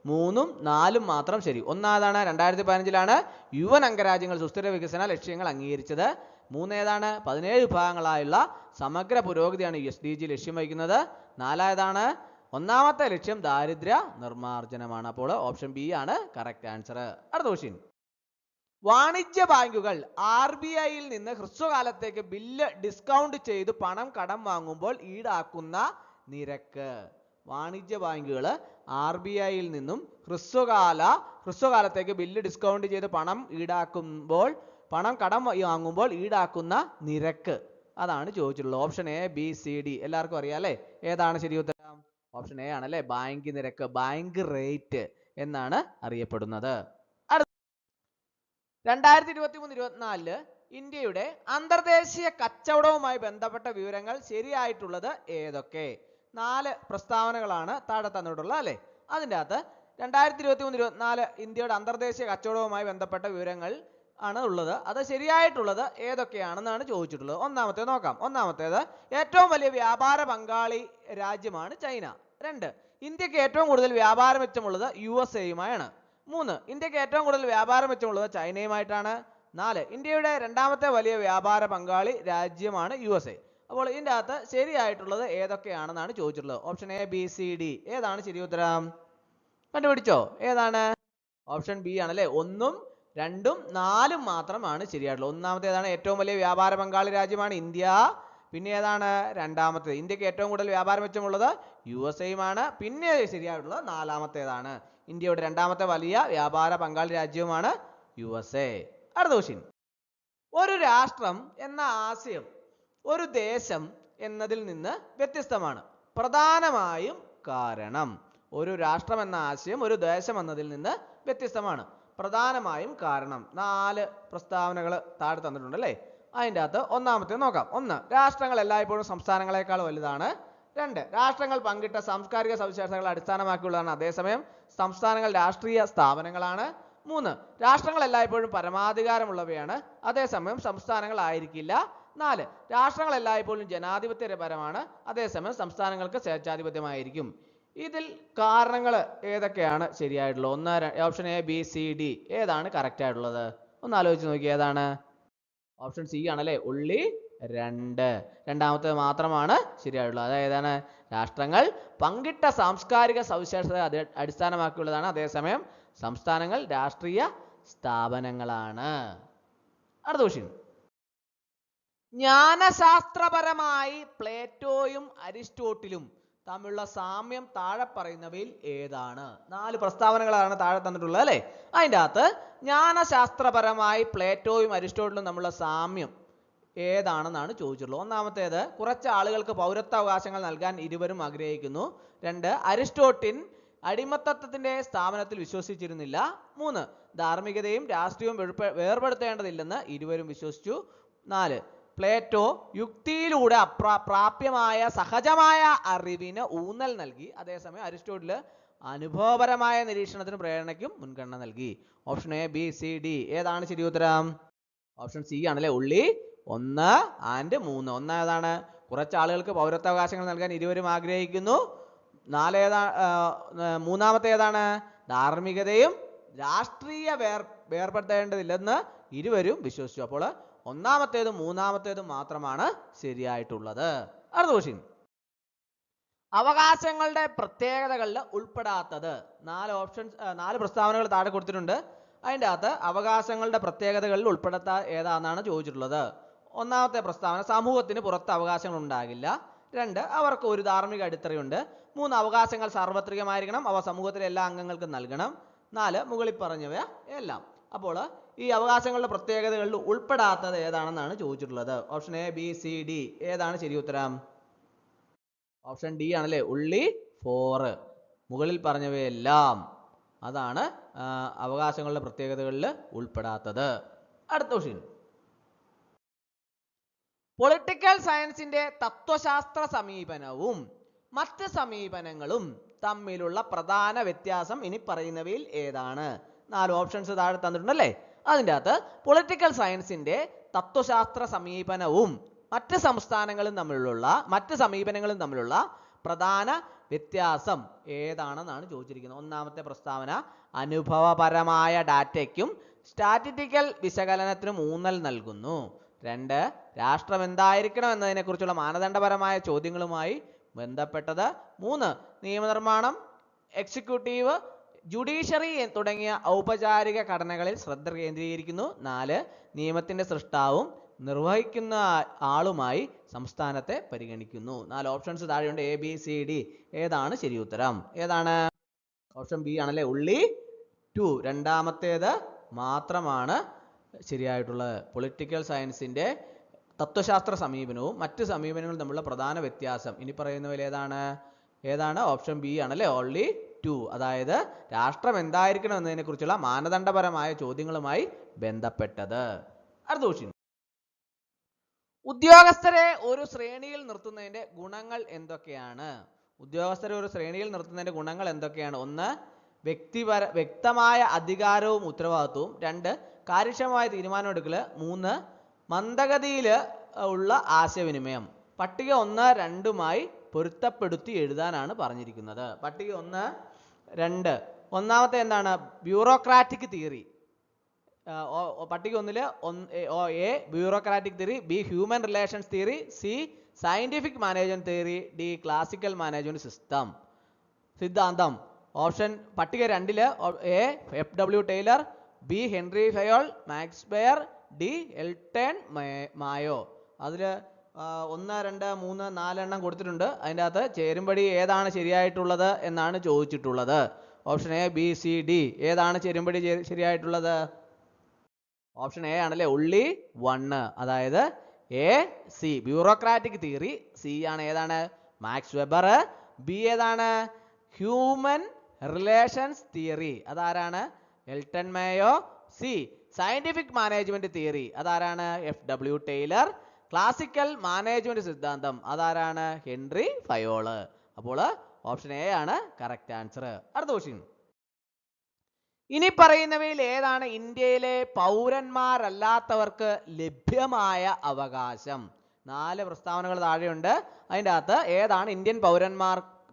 3ഉം 4ഉം മാത്രം ശരി. ഒന്നാമതാണ് 2015 UN അംഗരാജ്യങ്ങൾ സുസ്ഥിര വികസന ലക്ഷ്യങ്ങൾ അംഗീകരിച്ചത്. 3 ഏതാണ്? 17 വിഭാഗങ്ങളായുള്ള സമഗ്ര പുരോഗതിയാണ് SDG ലക്ഷ്യം വയ്ക്കുന്നത്. 4 ഏതാണ്? ഒന്നാമത്തെ ലക്ഷ്യം ദാരിദ്ര്യ നിർമ്മാർജ്ജനമാണ്. അപ്പോൾ ഓപ്ഷൻ ബി ആണ് കറക്റ്റ് ആൻസർ. അടുത്ത ക്വസ്റ്റ്യൻ. വാണിജ്യ ബാങ്കുകൾ RBIയിൽ നിന്ന് ഹ്രസ്വകാലത്തേക്ക് ബില്ല് ഡിസ്കൗണ്ട് ചെയ്ത് പണം കടം വാങ്ങുമ്പോൾ ഈടാക്കുന്ന നിരക്ക്. വാണിജ്യ ബാങ്കുകൾ RBIയിൽ നിന്നും ഹ്രസ്വകാലത്തേക്ക് ബില്ല് ഡിസ്കൗണ്ട് ചെയ്ത് പണം കടം വാങ്ങുമ്പോൾ ഈടാക്കുന്ന നിരക്ക്, അതാണ് ചോദിച്ചിട്ടുള്ളത്. Option A, B, C, D എല്ലാവർക്കും അറിയാം അല്ലേ? ഏതാണ് ശരി ഉത്തരം? ഓപ്ഷൻ എ ആണല്ലേ. ബാങ്ക് നിരക്ക്, ബാങ്ക് റേറ്റ് എന്നാണ് അറിയപ്പെടുന്നത്. 2023-24 ഇന്ത്യയുടെ അന്തർദേശീയ കച്ചവടവുമായി ബന്ധപ്പെട്ട വിവരങ്ങൾ ശരിയായിട്ടുള്ളത് ഏതൊക്കെ? 4 പ്രസ്താവനകളാണ് താഴെ തന്നിട്ടുള്ളത് അല്ലേ? അതിൻ്റെ അകത്ത് 2023-24 ഇന്ത്യയുടെ അന്തർദേശീയ കച്ചവടവുമായി ബന്ധപ്പെട്ട വിവരങ്ങൾ ആണ് ഉള്ളത്. അത് ശരിയായിട്ടുള്ളത് ഏതൊക്കെയാണെന്നാണ് ചോദിച്ചിട്ടുള്ളത്. ഒന്നാമത്തേത് നോക്കാം. ഒന്നാമത്തേത്, ഏറ്റവും വലിയ വ്യാപാര പങ്കാളി രാജ്യമാണ് ചൈന. 2, ഇന്ത്യക്ക് ഏറ്റവും കൂടുതൽ വ്യാപാര മെച്ചമുള്ളത് USA-യുമായാണ്. 3, ഇന്ത്യക്ക് ഏറ്റവും കൂടുതൽ വ്യാപാര മെച്ചമുള്ളത് ചൈനയുമായിട്ടാണ്. 4, ഇന്ത്യയുടെ രണ്ടാമത്തെ വലിയ വ്യാപാര പങ്കാളി രാജ്യമാണ് USA. അപ്പോൾ ഇതിൻ്റെ അകത്ത് ശരിയായിട്ടുള്ളത് ഏതൊക്കെയാണെന്നാണ് ചോദിച്ചിട്ടുള്ളത്. Option A, B, C, D ഏതാണ് ശരി ഉത്തരം? കണ്ടുപിടിച്ചോ? ഏതാണ്? ഓപ്ഷൻ ബി ആണല്ലേ. 1, 2, 4 മാത്രമാണ് ശരിയായിട്ടുള്ളത്. ഒന്നാമത്തേതാണ് ഏറ്റവും വലിയ വ്യാപാര പങ്കാളി രാജ്യമാണ് ഇന്ത്യ. പിന്നെ ഏതാണ് രണ്ടാമത്തേത്? ഇന്ത്യക്ക് ഏറ്റവും കൂടുതൽ വ്യാപാര മെച്ചമുള്ളത് USA-യുമാണ്. പിന്നെ ശരിയായിട്ടുള്ളത് നാലാമത്തേതാണ്. ഇന്ത്യയുടെ രണ്ടാമത്തെ വലിയ വ്യാപാര പങ്കാളി രാജ്യവുമാണ് USA. അടുത്ത ക്വസ്റ്റ്യൻ. ഒരു രാഷ്ട്രം എന്ന ആശയം ഒരു ദേശം എന്നതിൽ നിന്ന് വ്യത്യസ്തമാണ്. പ്രധാനമായും കാരണം. ഒരു രാഷ്ട്രം എന്ന ആശയം ഒരു ദേശം എന്നതിൽ നിന്ന് വ്യത്യസ്തമാണ്. പ്രധാനമായും കാരണം. 4 പ്രസ്താവനകൾ താഴെ തന്നിട്ടുണ്ട് അല്ലേ? അതിൻ്റെ അകത്ത് ഒന്നാമത്തെ നോക്കാം. 1, രാഷ്ട്രങ്ങൾ എല്ലായ്പ്പോഴും സംസ്ഥാനങ്ങളെക്കാൾ വലുതാണ്. 2, രാഷ്ട്രങ്ങൾ പങ്കിട്ട സാംസ്കാരിക സവിശേഷതകളെ അടിസ്ഥാനമാക്കിയുള്ളതാണ്, അതേസമയം സംസ്ഥാനങ്ങൾ രാഷ്ട്രീയ സ്ഥാപനങ്ങളാണ്. 3, രാഷ്ട്രങ്ങൾ എല്ലായ്പ്പോഴും പരമാധികാരമുള്ളവയാണ്, അതേസമയം സംസ്ഥാനങ്ങൾ ആയിരിക്കില്ല. 4, രാഷ്ട്രങ്ങൾ എല്ലായ്പ്പോഴും ജനാധിപത്യപരമാണ്, അതേസമയം സംസ്ഥാനങ്ങൾക്ക് സ്വേച്ഛാധിപത്യമായിരിക്കും. ഇതിൽ കാരണങ്ങൾ ഏതൊക്കെയാണ് ശരിയായിട്ടുള്ളത്? 1, option A, B, C, D ഏതാണ് കറക്റ്റ് ആയിട്ടുള്ളത്? ഒന്ന് ആലോചിച്ച് നോക്കി. ഏതാണ്? ഓപ്ഷൻ സി ആണല്ലേ. ഉള്ളി 2, രണ്ടാമത്തേത് മാത്രമാണ് ശരിയായിട്ടുള്ളത്. അതായതാണ് രാഷ്ട്രങ്ങൾ പങ്കിട്ട സാംസ്കാരിക സവിശേഷത അടിസ്ഥാനമാക്കിയുള്ളതാണ്, അതേസമയം സംസ്ഥാനങ്ങൾ രാഷ്ട്രീയ സ്ഥാപനങ്ങളാണ്. അടുത്ത ക്വസ്റ്റ്യൻ. ജ്ഞാനശാസ്ത്രപരമായി പ്ലേറ്റോയും അരിസ്റ്റോട്ടിലും തമ്മിലുള്ള സാമ്യം താഴെ പറയുന്നവയിൽ ഏതാണ്? 4 പ്രസ്താവനകളാണ് താഴെ തന്നിട്ടുള്ളത് അല്ലേ? അതിൻ്റെ അകത്ത് ജ്ഞാനശാസ്ത്രപരമായി പ്ലേറ്റോയും അരിസ്റ്റോട്ടിലും തമ്മിലുള്ള സാമ്യം ഏതാണെന്നാണ് ചോദിച്ചിട്ടുള്ളത്. ഒന്നാമത്തേത്, കുറച്ച് ആളുകൾക്ക് പൗരത്വാവകാശങ്ങൾ നൽകാൻ ഇരുവരും ആഗ്രഹിക്കുന്നു. 2, അരിസ്റ്റോട്ടിൽ അടിമത്തത്തിന്റെ സ്ഥാപനത്തിൽ വിശ്വസിച്ചിരുന്നില്ല. 3, ധാർമ്മികതയും രാഷ്ട്രീയവും വേർപെടുത്തേണ്ടതില്ലെന്ന് ഇരുവരും വിശ്വസിച്ചു. 4, പ്ലേറ്റോ യുക്തിയിലൂടെ പ്രാപ്യമായ സഹജമായ അറിവിന് ഊന്നൽ നൽകി, അതേസമയം അരിസ്റ്റോട്ടിൽ അനുഭവപരമായ നിരീക്ഷണത്തിനും പ്രേരണയ്ക്കും മുൻഗണന നൽകി. Option A, B, C, D ഏതാണ് ശരി ഉത്തരം? ഓപ്ഷൻ സി ആണല്ലേ. ഉള്ളി 1 and 3. 1 ഏതാണ്? കുറച്ച് ആളുകൾക്ക് പൗരത്വാവകാശങ്ങൾ നൽകാൻ ഇരുവരും ആഗ്രഹിക്കുന്നു. 4 മൂന്നാമത്തെ ഏതാണ്? ധാർമ്മികതയും രാഷ്ട്രീയ വേർപെടുത്തേണ്ടതില്ലെന്ന് ഇരുവരും വിശ്വസിച്ചു. അപ്പോൾ ഒന്നാമത്തേതും മൂന്നാമത്തേതും മാത്രമാണ് ശരിയായിട്ടുള്ളത്. അടുത്ത ക്വസ്റ്റ്യൻ. അവകാശങ്ങളുടെ പ്രത്യേകതകളിൽ ഉൾപ്പെടാത്തത്. 4 പ്രസ്താവനകൾ താഴെ കൊടുത്തിട്ടുണ്ട്. അതിൻ്റെ അകത്ത് അവകാശങ്ങളുടെ പ്രത്യേകതകളിൽ ഉൾപ്പെടാത്ത ഏതാണെന്നാണ് ചോദിച്ചിട്ടുള്ളത്. ഒന്നാമത്തെ പ്രസ്താവന, സമൂഹത്തിന് പുറത്ത് അവകാശങ്ങൾ ഉണ്ടാകില്ല. 2, അവർക്ക് ഒരു ധാർമ്മിക അടിത്തറയുണ്ട്. 3, അവകാശങ്ങൾ സാർവത്രികമായിരിക്കണം, അവ സമൂഹത്തിലെ എല്ലാ അംഗങ്ങൾക്കും നൽകണം. 4, മുകളിൽ പറഞ്ഞവ എല്ലാം. അപ്പോൾ ഈ അവകാശങ്ങളുടെ പ്രത്യേകതകളിൽ ഉൾപ്പെടാത്തത് ഏതാണെന്നാണ് ചോദിച്ചിട്ടുള്ളത്. Option A, B, C, D ഏതാണ് ശരി ഉത്തരം? ഓപ്ഷൻ ഡി ആണല്ലേ. ഉള്ളി 4, മുകളിൽ പറഞ്ഞവയെല്ലാം. അതാണ് അവകാശങ്ങളുടെ പ്രത്യേകതകളിൽ ഉൾപ്പെടാത്തത്. അടുത്ത ക്വസ്റ്റ്യൻ. പൊളിറ്റിക്കൽ സയൻസിന്റെ തത്വശാസ്ത്ര സമീപനവും മറ്റ് സമീപനങ്ങളും തമ്മിലുള്ള പ്രധാന വ്യത്യാസം ഇനി പറയുന്നവയിൽ ഏതാണ്? 4 ഓപ്ഷൻസ് താഴെ തന്നിട്ടുണ്ടല്ലേ? അതിൻ്റെ അകത്ത് പൊളിറ്റിക്കൽ സയൻസിന്റെ തത്വശാസ്ത്ര സമീപനവും മറ്റ് സമീപനങ്ങളും തമ്മിലുള്ള പ്രധാന വ്യത്യാസം ഏതാണെന്നാണ് ചോദിച്ചിരിക്കുന്നത്. ഒന്നാമത്തെ പ്രസ്താവന, അനുഭവപരമായ ഡാറ്റയ്ക്കും സ്റ്റാറ്റിസ്റ്റിക്കൽ വിശകലനത്തിനും ഊന്നൽ നൽകുന്നു. 2, രാഷ്ട്രം എന്തായിരിക്കണം എന്നതിനെക്കുറിച്ചുള്ള മാനദണ്ഡപരമായ ചോദ്യങ്ങളുമായി ബന്ധപ്പെട്ടത്. 3 നിയമനിർമ്മാണം, എക്സിക്യൂട്ടീവ്, ജുഡീഷ്യറി തുടങ്ങിയ ഔപചാരിക ഘടനകളിൽ ശ്രദ്ധ കേന്ദ്രീകരിക്കുന്നു. 4 നിയമത്തിന്റെ സൃഷ്ടാവും നിർവഹിക്കുന്ന ആളുമായി സംസ്ഥാനത്തെ പരിഗണിക്കുന്നു. 4 ഓപ്ഷൻസ് താഴെയുണ്ട്. ABCD. ഏതാണ് ശരി ഉത്തരം? ഏതാണ്? ഓപ്ഷൻ ബി ആണല്ലേ, only 2. രണ്ടാമത്തേത് മാത്രമാണ് ശരിയായിട്ടുള്ളത്. പൊളിറ്റിക്കൽ സയൻസിന്റെ തത്വശാസ്ത്ര സമീപനവും മറ്റ് സമീപനങ്ങളും തമ്മിലുള്ള പ്രധാന വ്യത്യാസം ഇനി പറയുന്നവയിൽ ഏതാണ്? ഓപ്ഷൻ ബി ആണല്ലേ, only 2. അതായത് രാഷ്ട്രം എന്തായിരിക്കണം എന്നതിനെ കുറിച്ചുള്ള മാനദണ്ഡപരമായ ചോദ്യങ്ങളുമായി ബന്ധപ്പെട്ടത്. അടുത്ത ക്വസ്റ്റ്യൻ. ഉദ്യോഗസ്ഥരെ ഒരു ശ്രേണിയിൽ നിർത്തുന്നതിന്റെ ഗുണങ്ങൾ എന്തൊക്കെയാണ്? ഉദ്യോഗസ്ഥരെ ഒരു ശ്രേണിയിൽ നിർത്തുന്നതിന്റെ ഗുണങ്ങൾ എന്തൊക്കെയാണ്? 1 വ്യക്തമായ അധികാരവും ഉത്തരവാദിത്വവും. 2 കാര്യക്ഷമമായ തീരുമാനമെടുക്കൽ. 3 മന്ദഗതിയിൽ ഉള്ള ആശയവിനിമയം. പട്ടിക 1, 2മായി പൊരുത്തപ്പെടുത്തി എഴുതാനാണ് പറഞ്ഞിരിക്കുന്നത്. പട്ടിക 1, 2. ഒന്നാമത്തെ എന്താണ്? Bureaucratic theory. പട്ടിക 1 A bureaucratic theory, B human relations theory, C scientific management theory, D classical management സിദ്ധാന്തം. ഓപ്ഷൻ പട്ടിക 2 A FW Taylor, B Henri Fayol, Max Weber, D Elton Mayo. അതിൽ 1, 2, 3, 4 എണ്ണം കൊടുത്തിട്ടുണ്ട്. അതിൻ്റെ അകത്ത് ചേരുംപടി ഏതാണ് ശരിയായിട്ടുള്ളത് എന്നാണ് ചോദിച്ചിട്ടുള്ളത്. Option A, B, C, D. ഏതാണ് ചേരുംപടി ശരിയായിട്ടുള്ളത്? ഓപ്ഷൻ എ ആണല്ലേ, only 1. അതായത് A, C bureaucratic theory, C ആണ് ഏതാണ്? Max Weber. ബി ഏതാണ്? ഹ്യൂമൻ റിലേഷൻസ് തിയറി, അതാരാണ്? Elton Mayo. C scientific management theory, അതാരാണ്? FW Taylor. ക്ലാസിക്കൽ മാനേജ്മെന്റ് സിദ്ധാന്തം, അതാരാണ്? Henri Fayol. അപ്പോൾ ഓപ്ഷൻ എ ആണ് കറക്റ്റ് ആൻസർ. അടുത്ത ക്വസ്റ്റ്യൻ. ഇനി പറയുന്നവയിൽ ഏതാണ് ഇന്ത്യയിലെ പൗരന്മാരല്ലാത്തവർക്ക് ലഭ്യമായ അവകാശം? 4 പ്രസ്താവനകൾ താഴെയുണ്ട്. അതിൻ്റെ അകത്ത് ഏതാണ് ഇന്ത്യൻ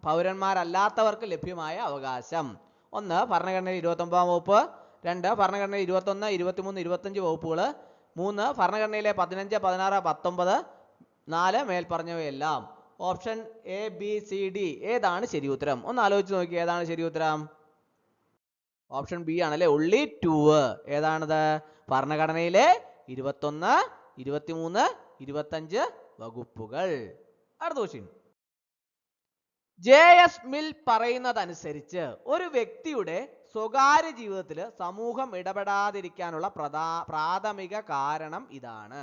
പൗരന്മാരല്ലാത്തവർക്ക് ലഭ്യമായ അവകാശം? 1 ഭരണഘടനയിൽ 29-ാം വകുപ്പ്. 2 ഭരണഘടനയിൽ 21, 23, 25 വകുപ്പുകൾ. 3 ഭരണഘടനയിലെ 15, 16, 19. 4 മേൽപ്പറഞ്ഞവയെല്ലാം. Option A, B, C, D. ഏതാണ് ശരി ഉത്തരം? ഒന്ന് ആലോചിച്ച് നോക്കി, ഏതാണ് ശരി ഉത്തരം? ഓപ്ഷൻ ബി ആണല്ലേ, only 2. ഏതാണത്? ഭരണഘടനയിലെ 21, 23, 25 വകുപ്പുകൾ. അടുത്ത ക്വസ്റ്റ്യൻ. JS മിൽ പറയുന്നതനുസരിച്ച് ഒരു വ്യക്തിയുടെ സ്വകാര്യ ജീവിതത്തിൽ സമൂഹം ഇടപെടാതിരിക്കാനുള്ള പ്രാഥമിക കാരണം ഇതാണ്.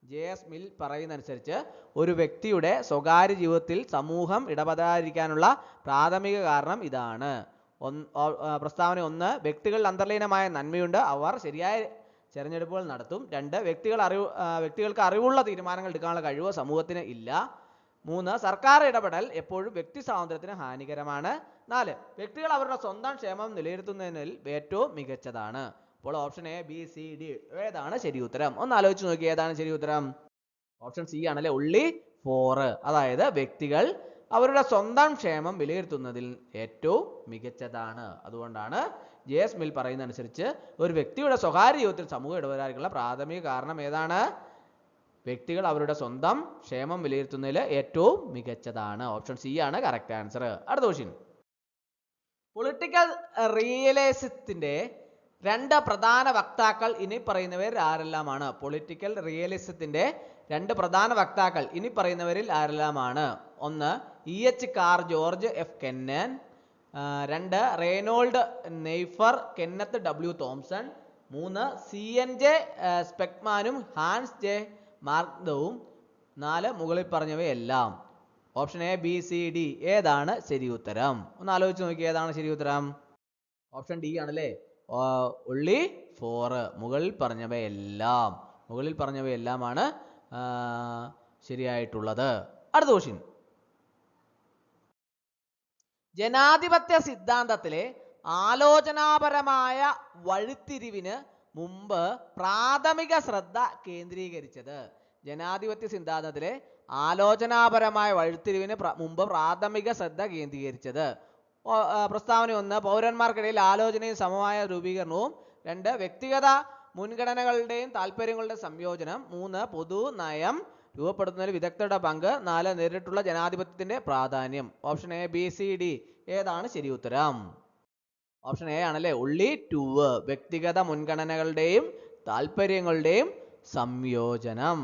JS മിൽ പറയുന്നതനുസരിച്ച് ഒരു വ്യക്തിയുടെ സ്വകാര്യ ജീവിതത്തിൽ സമൂഹം ഇടപെടാതിരിക്കാനുള്ള പ്രാഥമിക കാരണം ഇതാണ്. പ്രസ്താവന 1 വ്യക്തികളിൽ അന്തർലീനമായ നന്മയുണ്ട്, അവർ ശരിയായ തിരഞ്ഞെടുപ്പുകൾ നടത്തും. 2 വ്യക്തികൾക്ക് അറിവുള്ള തീരുമാനങ്ങൾ എടുക്കാനുള്ള കഴിവ് സമൂഹത്തിന് ഇല്ല. 3 സർക്കാർ ഇടപെടൽ എപ്പോഴും വ്യക്തി സ്വാതന്ത്ര്യത്തിന് ഹാനികരമാണ്. 4 വ്യക്തികൾ അവരുടെ സ്വന്തം ക്ഷേമം വിലയിരുത്തുന്നതിൽ ഏറ്റവും മികച്ചതാണ്. അപ്പോൾ option A, B, C, D. ഏതാണ് ശരി ഉത്തരം? ഒന്ന് ആലോചിച്ച് നോക്കി, ഏതാണ് ശരി ഉത്തരം? ഓപ്ഷൻ സി ആണല്ലേ, only 4. അതായത് വ്യക്തികൾ അവരുടെ സ്വന്തം ക്ഷേമം വിലയിരുത്തുന്നതിൽ ഏറ്റവും മികച്ചതാണ്. അതുകൊണ്ടാണ് JS മിൽ പറയുന്നതനുസരിച്ച് ഒരു വ്യക്തിയുടെ സ്വകാര്യ ജീവിതത്തിൽ സമൂഹ ഇടപെടാനുള്ള പ്രാഥമിക കാരണം ഏതാണ്? വ്യക്തികൾ അവരുടെ സ്വന്തം ക്ഷേമം വിലയിരുത്തുന്നതിൽ ഏറ്റവും മികച്ചതാണ്. ഓപ്ഷൻ സി ആണ് കറക്റ്റ് ആൻസർ. അടുത്ത ക്വസ്റ്റ്യൻ. പൊളിറ്റിക്കൽ റിയലിസത്തിന്റെ 2 പ്രധാന വക്താക്കൾ ഇനി പറയുന്നവരിൽ ആരെല്ലാമാണ്? പൊളിറ്റിക്കൽ റിയലിസത്തിന്റെ 2 പ്രധാന വക്താക്കൾ ഇനി പറയുന്നവരിൽ ആരെല്ലാമാണ്? 1 EH Carr George, F Kennan. 2 Reinhold Niebuhr, Kenneth W Thompson. 3 CNJ സ്പെക്മാനും ഹാൻസ് ജെ മാർക്ദവും. 4 മുകളിൽ പറഞ്ഞവയെല്ലാം. Option A, B, C, D. ഏതാണ് ശരി ഉത്തരം? ഒന്ന് ആലോചിച്ച് നോക്കി, ഏതാണ് ശരി ഉത്തരം? ഓപ്ഷൻ ഡി ആണല്ലേ, only 4. മുകളിൽ പറഞ്ഞവയെല്ലാമാണ് ശരിയായിട്ടുള്ളത്. അടുത്ത ക്വസ്റ്റ്യൻ. ജനാധിപത്യ സിദ്ധാന്തത്തിലെ ആലോചനാപരമായ വഴിത്തിരിവിന് മുമ്പ് പ്രാഥമിക ശ്രദ്ധ കേന്ദ്രീകരിച്ചത്? ജനാധിപത്യ സിദ്ധാന്തത്തിലെ ആലോചനാപരമായ വഴിത്തിരിവിന് മുമ്പ് പ്രാഥമിക ശ്രദ്ധ കേന്ദ്രീകരിച്ചത്. പ്രസ്താവന 1 പൗരന്മാർക്കിടയിൽ ആലോചനയും സമമായ രൂപീകരണവും. 2 വ്യക്തിഗത മുൻഗണനകളുടെയും താല്പര്യങ്ങളുടെയും സംയോജനം. 3 പൊതു നയം രൂപപ്പെടുത്തുന്നതിൽ വിദഗ്ധരുടെ പങ്ക്. 4 നേരിട്ടുള്ള ജനാധിപത്യത്തിന്റെ പ്രാധാന്യം. Option A B C D ഏതാണ് ശരി ഉത്തരം? ഓപ്ഷൻ എ ആണല്ലേ. only 2 വ്യക്തിഗത മുൻഗണനകളുടെയും താല്പര്യങ്ങളുടെയും സംയോജനം.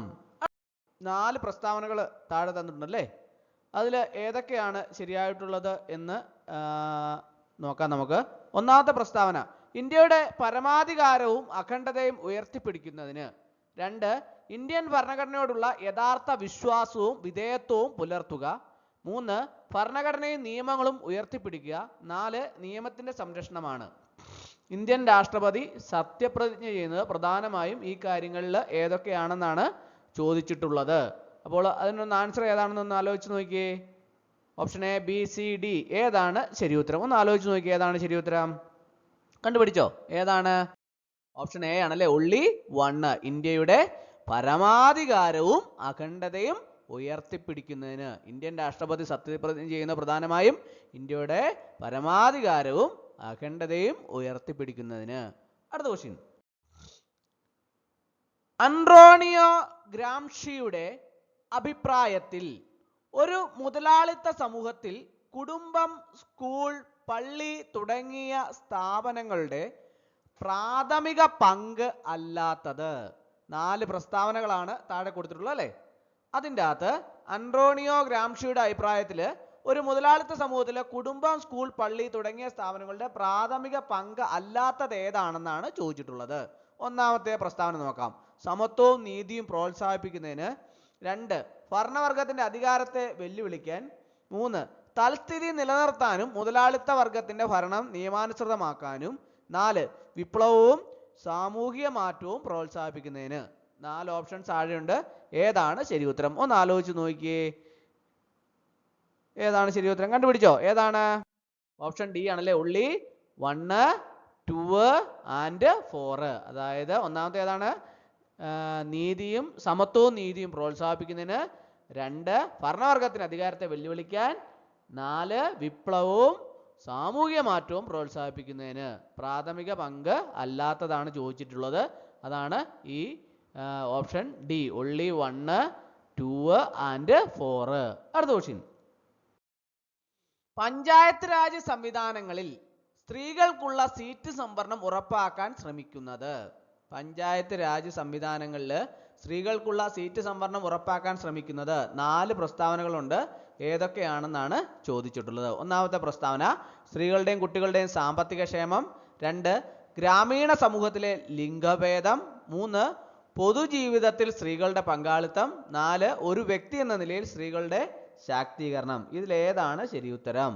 4 പ്രസ്താവനകൾ താഴെ തന്നിട്ടുണ്ടല്ലേ. അതിൽ ഏതൊക്കെയാണ് ശരിയായിട്ടുള്ളത് എന്ന് നോക്കാം നമുക്ക്. ഒന്നാമത്തെ പ്രസ്താവന, ഇന്ത്യയുടെ പരമാധികാരവും അഖണ്ഡതയും ഉയർത്തിപ്പിടിക്കുന്നതിന്. 2, ഇന്ത്യൻ ഭരണഘടനയോടുള്ള യഥാർത്ഥ വിശ്വാസവും വിധേയത്വവും പുലർത്തുക. 3, ഭരണഘടനയും നിയമങ്ങളും ഉയർത്തിപ്പിടിക്കുക. 4, നിയമത്തിന്റെ സംരക്ഷണമാണ്. ഇന്ത്യൻ രാഷ്ട്രപതി സത്യപ്രതിജ്ഞ ചെയ്യുന്നത് പ്രധാനമായും ഈ കാര്യങ്ങളിൽ ഏതൊക്കെയാണെന്നാണ് ചോദിച്ചിട്ടുള്ളത്. അപ്പോൾ അതിനൊന്ന് ആൻസർ ഏതാണെന്നൊന്ന് ആലോചിച്ച് നോക്കിയേ. Option A B C D ഏതാണ് ശരി ഉത്തരം? ഒന്ന് ആലോചിച്ച് നോക്കിയേ, ഏതാണ് ശരി ഉത്തരം? കണ്ടുപിടിച്ചോ? ഏതാണ്? ഓപ്ഷൻ എ ആണല്ലേ. only 1 ഇന്ത്യയുടെ പരമാധികാരവും അഖണ്ഡതയും ഉയർത്തിപ്പിടിക്കുന്നതിന്. ഇന്ത്യൻ രാഷ്ട്രപതി സത്യപ്രതിജ്ഞ ചെയ്യുന്ന പ്രധാനമായും ഇന്ത്യയുടെ പരമാധികാരവും അഖണ്ഡതയും ഉയർത്തിപ്പിടിക്കുന്നതിന്. അടുത്ത ക്വസ്റ്റ്യൻ, അൻറോണിയോ ഗ്രാംഷിയുടെ അഭിപ്രായത്തിൽ ഒരു മുതലാളിത്ത സമൂഹത്തിൽ കുടുംബം, സ്കൂൾ, പള്ളി തുടങ്ങിയ സ്ഥാപനങ്ങളുടെ പ്രാഥമിക പങ്ക് അല്ലാത്തത്. 4 പ്രസ്താവനകളാണ് താഴെ കൊടുത്തിട്ടുള്ളത് അല്ലേ. അതിൻ്റെ അകത്ത് അൻറോണിയോ ഗ്രാംഷിയുടെ അഭിപ്രായത്തിൽ ഒരു മുതലാളിത്ത സമൂഹത്തിലെ കുടുംബം, സ്കൂൾ, പള്ളി തുടങ്ങിയ സ്ഥാപനങ്ങളുടെ പ്രാഥമിക പങ്ക് അല്ലാത്തത് ഏതാണെന്നാണ് ചോദിച്ചിട്ടുള്ളത്. ഒന്നാമത്തെ പ്രസ്താവന നോക്കാം. സമത്വവും നീതിയും പ്രോത്സാഹിപ്പിക്കുന്നതിന്. 2, ഭരണവർഗത്തിന്റെ അധികാരത്തെ വെല്ലുവിളിക്കാൻ. 3, തൽസ്ഥിതി നിലനിർത്താനും മുതലാളിത്ത വർഗത്തിന്റെ ഭരണം നിയമാനുസൃതമാക്കാനും. 4, വിപ്ലവവും സാമൂഹിക മാറ്റവും പ്രോത്സാഹിപ്പിക്കുന്നതിന്. 4 ഓപ്ഷൻസ് താഴെയുണ്ട്. ഏതാണ് ശരി ഉത്തരം? ഒന്ന് ആലോചിച്ച് നോക്കിയേ, ഏതാണ് ശരി ഉത്തരം? കണ്ടുപിടിച്ചോ? ഏതാണ്? ഓപ്ഷൻ ഡി ആണല്ലേ. only 1, 2 and 4. അതായത് ഒന്നാമത്തെ ഏതാണ്? നീതിയും സമത്വവും നീതിയും പ്രോത്സാഹിപ്പിക്കുന്നതിന്. 2, ഭരണവർഗത്തിന് അധികാരത്തെ വെല്ലുവിളിക്കാൻ. 4, വിപ്ലവവും സാമൂഹിക മാറ്റവും പ്രോത്സാഹിപ്പിക്കുന്നതിന്. പ്രാഥമിക പങ്ക് അല്ലാത്തതാണ് ചോദിച്ചിട്ടുള്ളത്. അതാണ് ഈ ഓപ്ഷൻ ഡി, only 1, 2 and 4. അടുത്ത ക്വസ്റ്റ്യൻ, പഞ്ചായത്ത് രാജ് സംവിധാനങ്ങളിൽ സ്ത്രീകൾക്കുള്ള സീറ്റ് സംവരണം ഉറപ്പാക്കാൻ ശ്രമിക്കുന്നത്. പഞ്ചായത്ത് രാജ് സംവിധാനങ്ങളിൽ സ്ത്രീകൾക്കുള്ള സീറ്റ് സംവരണം ഉറപ്പാക്കാൻ ശ്രമിക്കുന്നത്. 4 പ്രസ്താവനകളുണ്ട്. ഏതൊക്കെയാണെന്നാണ് ചോദിച്ചിട്ടുള്ളത്. ഒന്നാമത്തെ പ്രസ്താവന, സ്ത്രീകളുടെയും കുട്ടികളുടെയും സാമ്പത്തിക ക്ഷേമം. 2, ഗ്രാമീണ സമൂഹത്തിലെ ലിംഗഭേദം. 3, പൊതുജീവിതത്തിൽ സ്ത്രീകളുടെ പങ്കാളിത്തം. 4, ഒരു വ്യക്തി എന്ന നിലയിൽ സ്ത്രീകളുടെ ശാക്തീകരണം. ഇതിലേതാണ് ശരി ഉത്തരം?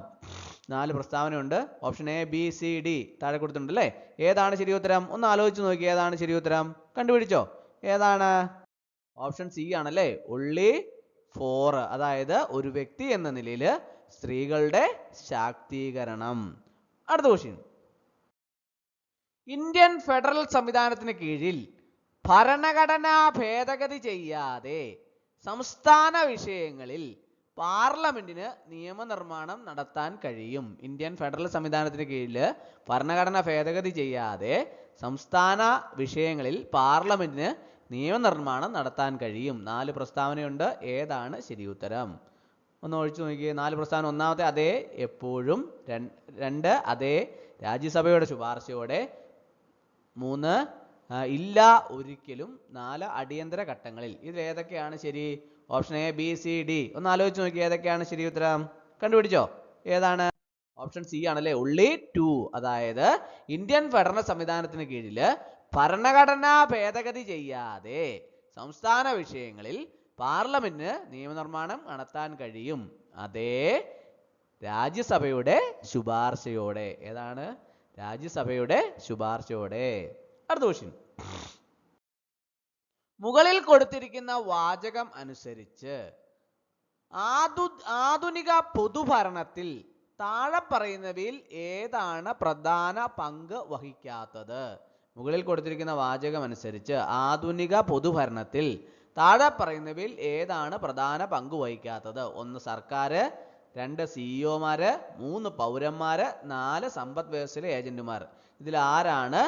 4 പ്രസ്താവനയുണ്ട്. Option A B C D താഴെ കൊടുത്തിട്ടുണ്ട് അല്ലേ. ഏതാണ് ശരി ഉത്തരം? ഒന്ന് ആലോചിച്ച് നോക്കി, ഏതാണ് ശരി ഉത്തരം? കണ്ടുപിടിച്ചോ? ഏതാണ്? ഓപ്ഷൻ സി ആണല്ലേ. only 4 അതായത് ഒരു വ്യക്തി എന്ന നിലയിൽ സ്ത്രീകളുടെ ശാക്തീകരണം. അടുത്ത ക്വസ്റ്റ്യൻ, ഇന്ത്യൻ ഫെഡറൽ സംവിധാനത്തിന് കീഴിൽ ഭരണഘടനാ ഭേദഗതി ചെയ്യാതെ സംസ്ഥാന വിഷയങ്ങളിൽ പാർലമെന്റിന് നിയമനിർമ്മാണം നടത്താൻ കഴിയും. ഇന്ത്യൻ ഫെഡറൽ സംവിധാനത്തിന് കീഴിൽ ഭരണഘടന ഭേദഗതി ചെയ്യാതെ സംസ്ഥാന വിഷയങ്ങളിൽ പാർലമെന്റിന് നിയമനിർമ്മാണം നടത്താൻ കഴിയും. 4 പ്രസ്താവനയുണ്ട്. ഏതാണ് ശരി ഉത്തരം? ഒന്ന് ഒഴിച്ചു നോക്കിയേ. 4 പ്രസ്താവന. ഒന്നാമത്തെ അതെ എപ്പോഴും. 2 അതെ രാജ്യസഭയുടെ ശുപാർശയോടെ. 3 ഇല്ല ഒരിക്കലും. 4 അടിയന്തര ഘട്ടങ്ങളിൽ. ഇതിൽ ഏതൊക്കെയാണ് ശരി? Option A B C D ഒന്ന് ആലോചിച്ച് നോക്കി, ഏതൊക്കെയാണ് ശരി ഉത്തരം? കണ്ടുപിടിച്ചോ? ഏതാണ്? ഓപ്ഷൻ സി ആണല്ലേ. only 2 അതായത് ഇന്ത്യൻ ഫെഡറൽ സംവിധാനത്തിന് കീഴിൽ ഭരണഘടനാ ഭേദഗതി ചെയ്യാതെ സംസ്ഥാന വിഷയങ്ങളിൽ പാർലമെന്റിന് നിയമനിർമ്മാണം നടത്താൻ കഴിയും. അതേ രാജ്യസഭയുടെ ശുപാർശയോടെ. ഏതാണ്? രാജ്യസഭയുടെ ശുപാർശയോടെ. അടുത്ത ക്വസ്റ്റ്യൻ, മുകളിൽ കൊടുത്തിരിക്കുന്ന വാചകം അനുസരിച്ച് ആധുനിക പൊതുഭരണത്തിൽ താഴെ പറയുന്നവയിൽ ഏതാണ് പ്രധാന പങ്ക് വഹിക്കാത്തത്? മുകളിൽ കൊടുത്തിരിക്കുന്ന വാചകം അനുസരിച്ച് ആധുനിക പൊതുഭരണത്തിൽ താഴെ പറയുന്നവയിൽ ഏതാണ് പ്രധാന പങ്ക് വഹിക്കാത്തത്? 1 സർക്കാർ, 2 സിഇഒമാര്, 3 പൗരന്മാര്, 4 സമ്പദ് വ്യവസ്ഥയിലെ ഏജന്റുമാർ. ഇതിൽ ആരാണ്